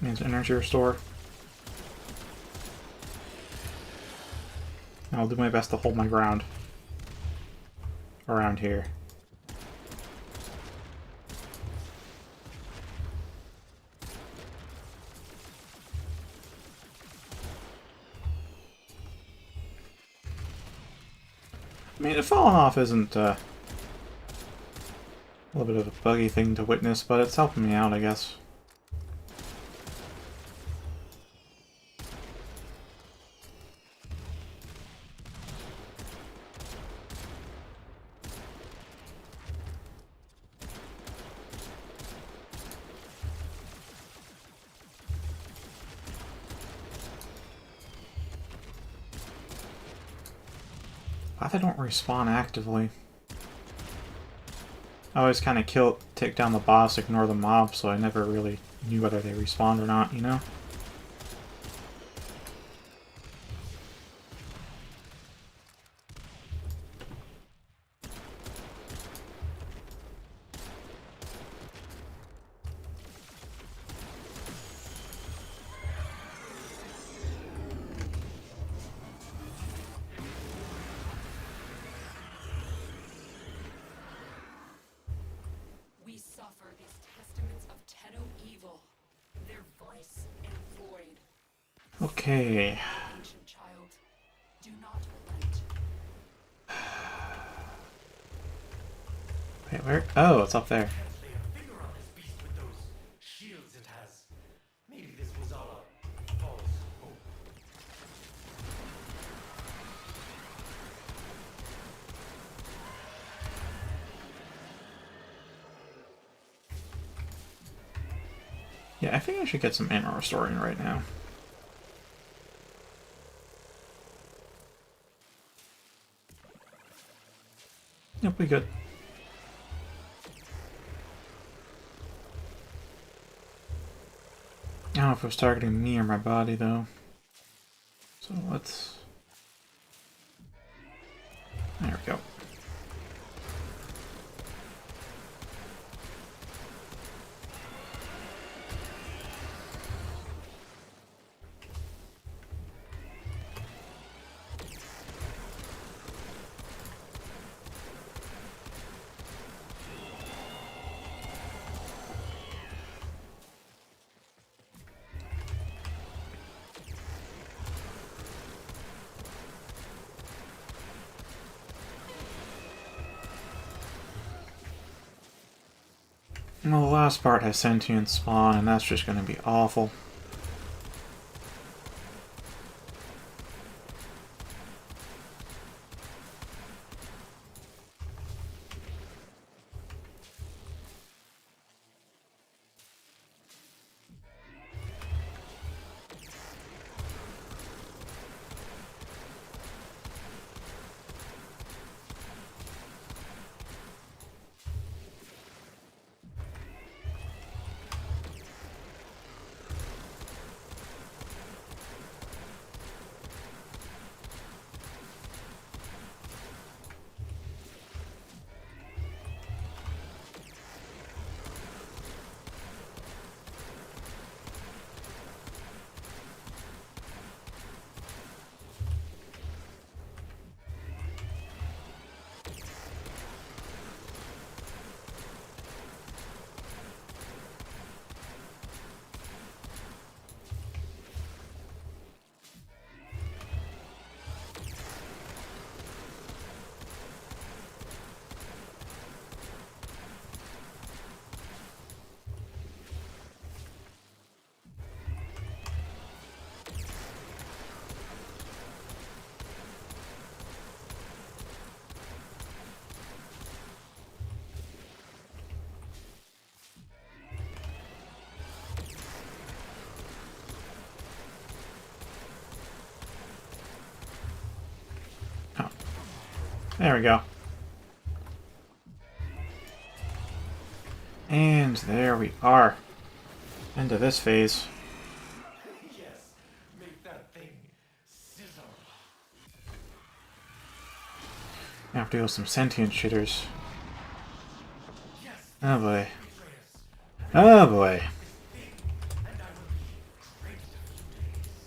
Means energy restore. And I'll do my best to hold my ground around here. I mean, falling off isn't a little bit of a buggy thing to witness, but it's helping me out, I guess. Glad they don't respawn actively. I always kind of take down the boss, ignore the mob, so I never really knew whether they respawned or not, you know? We suffer these testaments of Tenno evil, their vice and void. Okay. Ancient child, do not relent. Wait, where? Oh, it's up there. Can't lay a finger on this beast with those shields it has. Maybe this was all a false hope. Yeah, I think I should get some ammo restoring right now. Yep, we good. I don't know if it was targeting me or my body, though. So let's... There we go. Well, the last part has sentient spawn, and that's just going to be awful. Oh. There we go. And there we are. End of this phase. Yes, make that thing sizzle. I have to go with some sentient shitters. Yes, Oh boy. Atreus. Oh boy. This thing, and I will be great in a few days.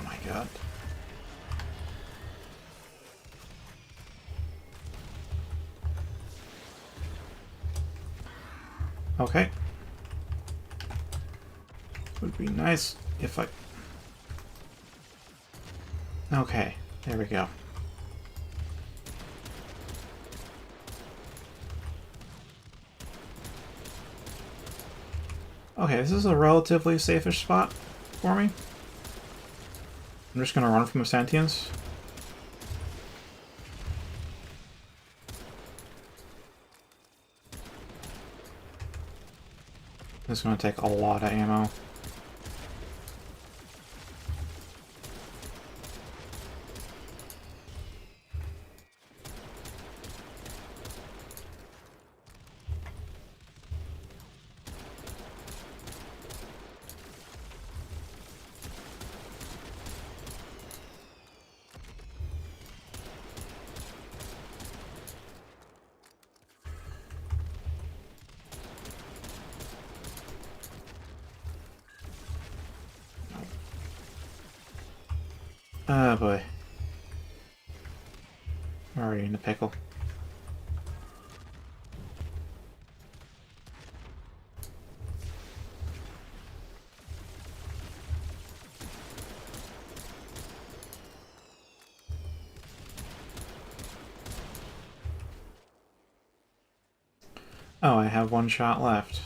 Oh my god. Okay. Would be nice if I... Okay, there we go. Okay, this is a relatively safe-ish spot for me. I'm just gonna run from the sentience. This is gonna take a lot of ammo. Oh boy. We're already in the pickle. Oh, I have one shot left.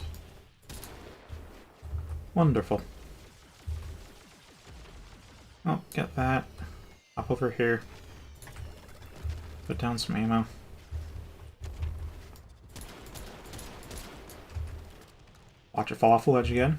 Wonderful. Oh, get that. Hop over here. Put down some ammo. Watch it fall off the ledge again.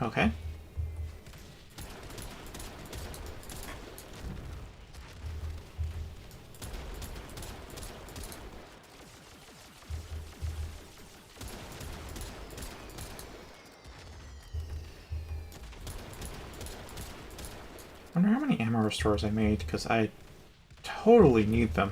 Okay. I wonder how many ammo restores I made, because I totally need them.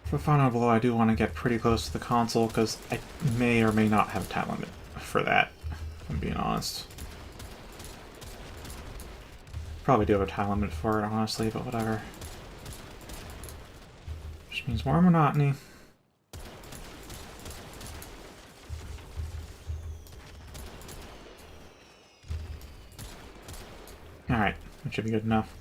For Final Blow, I do want to get pretty close to the console, because I may or may not have a time limit for that, if I'm being honest. Probably do have a time limit for it, honestly, but whatever. Which means more monotony. Alright, that should be good enough.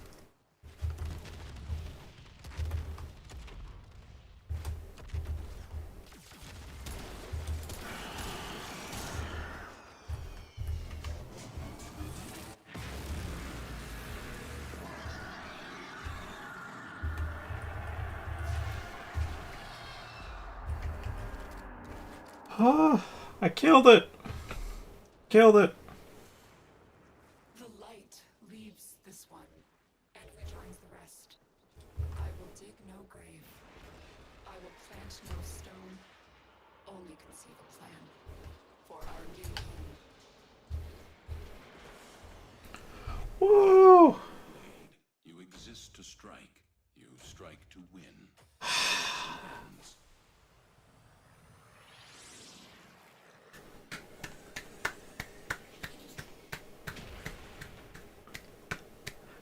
Oh, I killed it! Killed it! The light leaves this one and rejoins the rest. I will dig no grave. I will plant no stone. Only conceive a plan for our new home. Whoa! You exist to strike. You strike to win.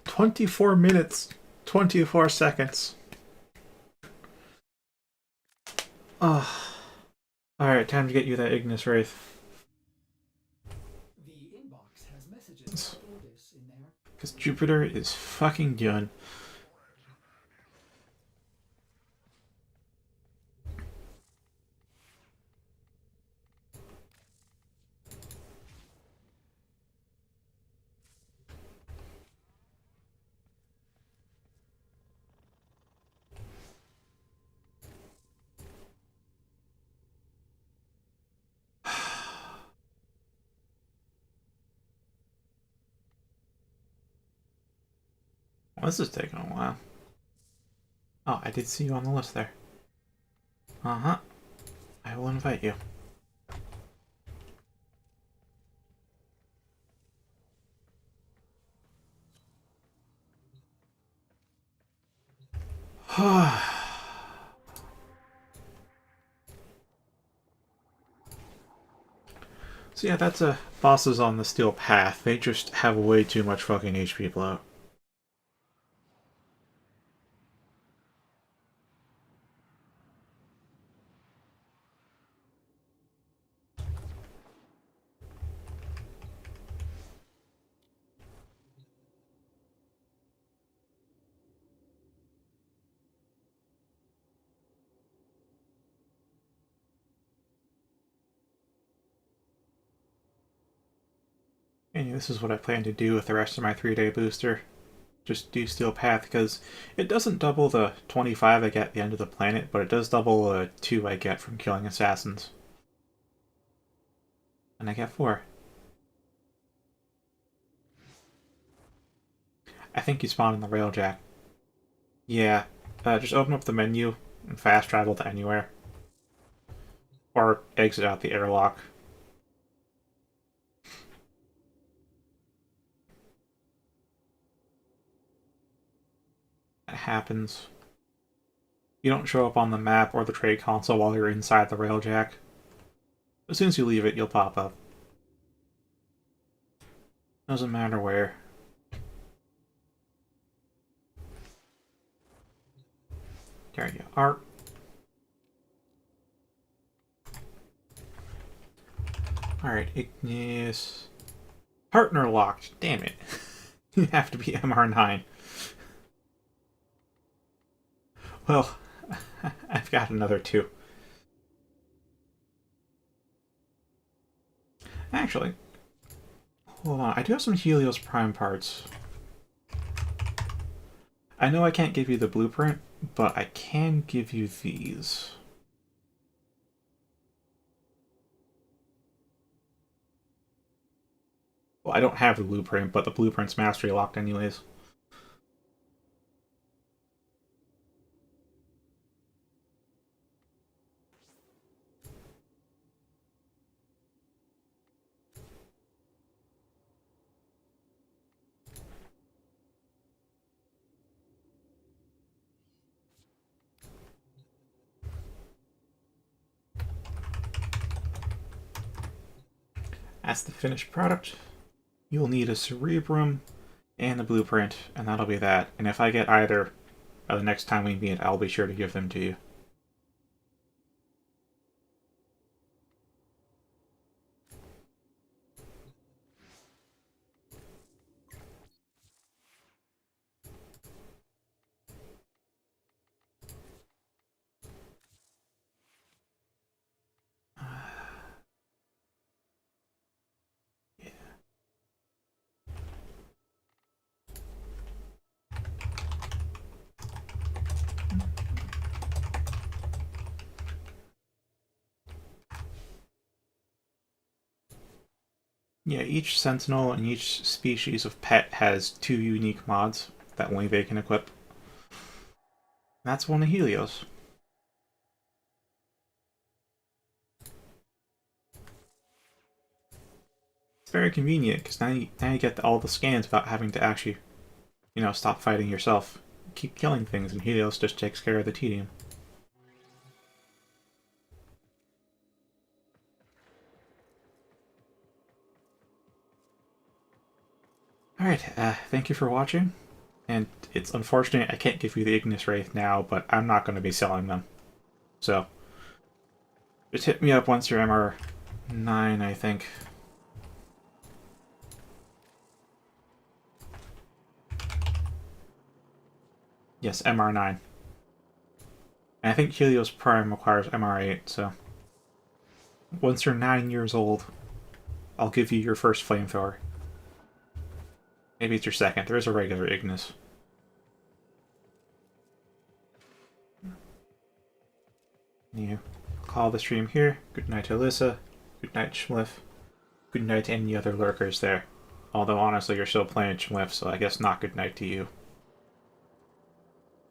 24 minutes, 24 seconds. Alright, time to get you that Ignis Wraith. The inbox has messages about orders in there. Because Jupiter is fucking done. Well, this is taking a while. Oh, I did see you on the list there. Uh-huh. I will invite you. So yeah, that's a bosses on the steel path. They just have way too much fucking HP bloat. And this is what I plan to do with the rest of my 3-day booster. Just do Steel Path, because it doesn't double the 25 I get at the end of the planet, but it does double the 2 I get from killing assassins. And I get 4. I think you spawned in the railjack. Yeah, just open up the menu and fast travel to anywhere. Or exit out the airlock. That happens. You don't show up on the map or the trade console while you're inside the railjack. As soon as you leave it, you'll pop up. Doesn't matter where. There you are. Alright, Ignis. Partner locked. Damn it. You have to be MR9. Well, I've got another two. Actually, hold on. I do have some Helios Prime parts. I know I can't give you the blueprint, but I can give you these. Well, I don't have the blueprint, but the blueprint's mastery locked anyways. That's the finished product. You'll need a Cerebrum and the blueprint, and that'll be that. And if I get either the next time we meet, I'll be sure to give them to you. Yeah, each Sentinel and each species of pet has 2 unique mods that only they can equip. That's one of Helios. It's very convenient, because now you get all the scans without having to actually, stop fighting yourself. Keep killing things, and Helios just takes care of the tedium. Alright, thank you for watching. And it's unfortunate I can't give you the Ignis Wraith now, but I'm not going to be selling them. So, just hit me up once you're MR9, I think. Yes, MR9. And I think Helios Prime requires MR8, so... Once you're 9 years old, I'll give you your first flamethrower. Maybe it's your second. There is a regular Ignis. You call the stream here. Good night, Alyssa. Good night, Schliff. Good night to any other lurkers there. Although, honestly, you're still playing Schliff, so I guess not good night to you.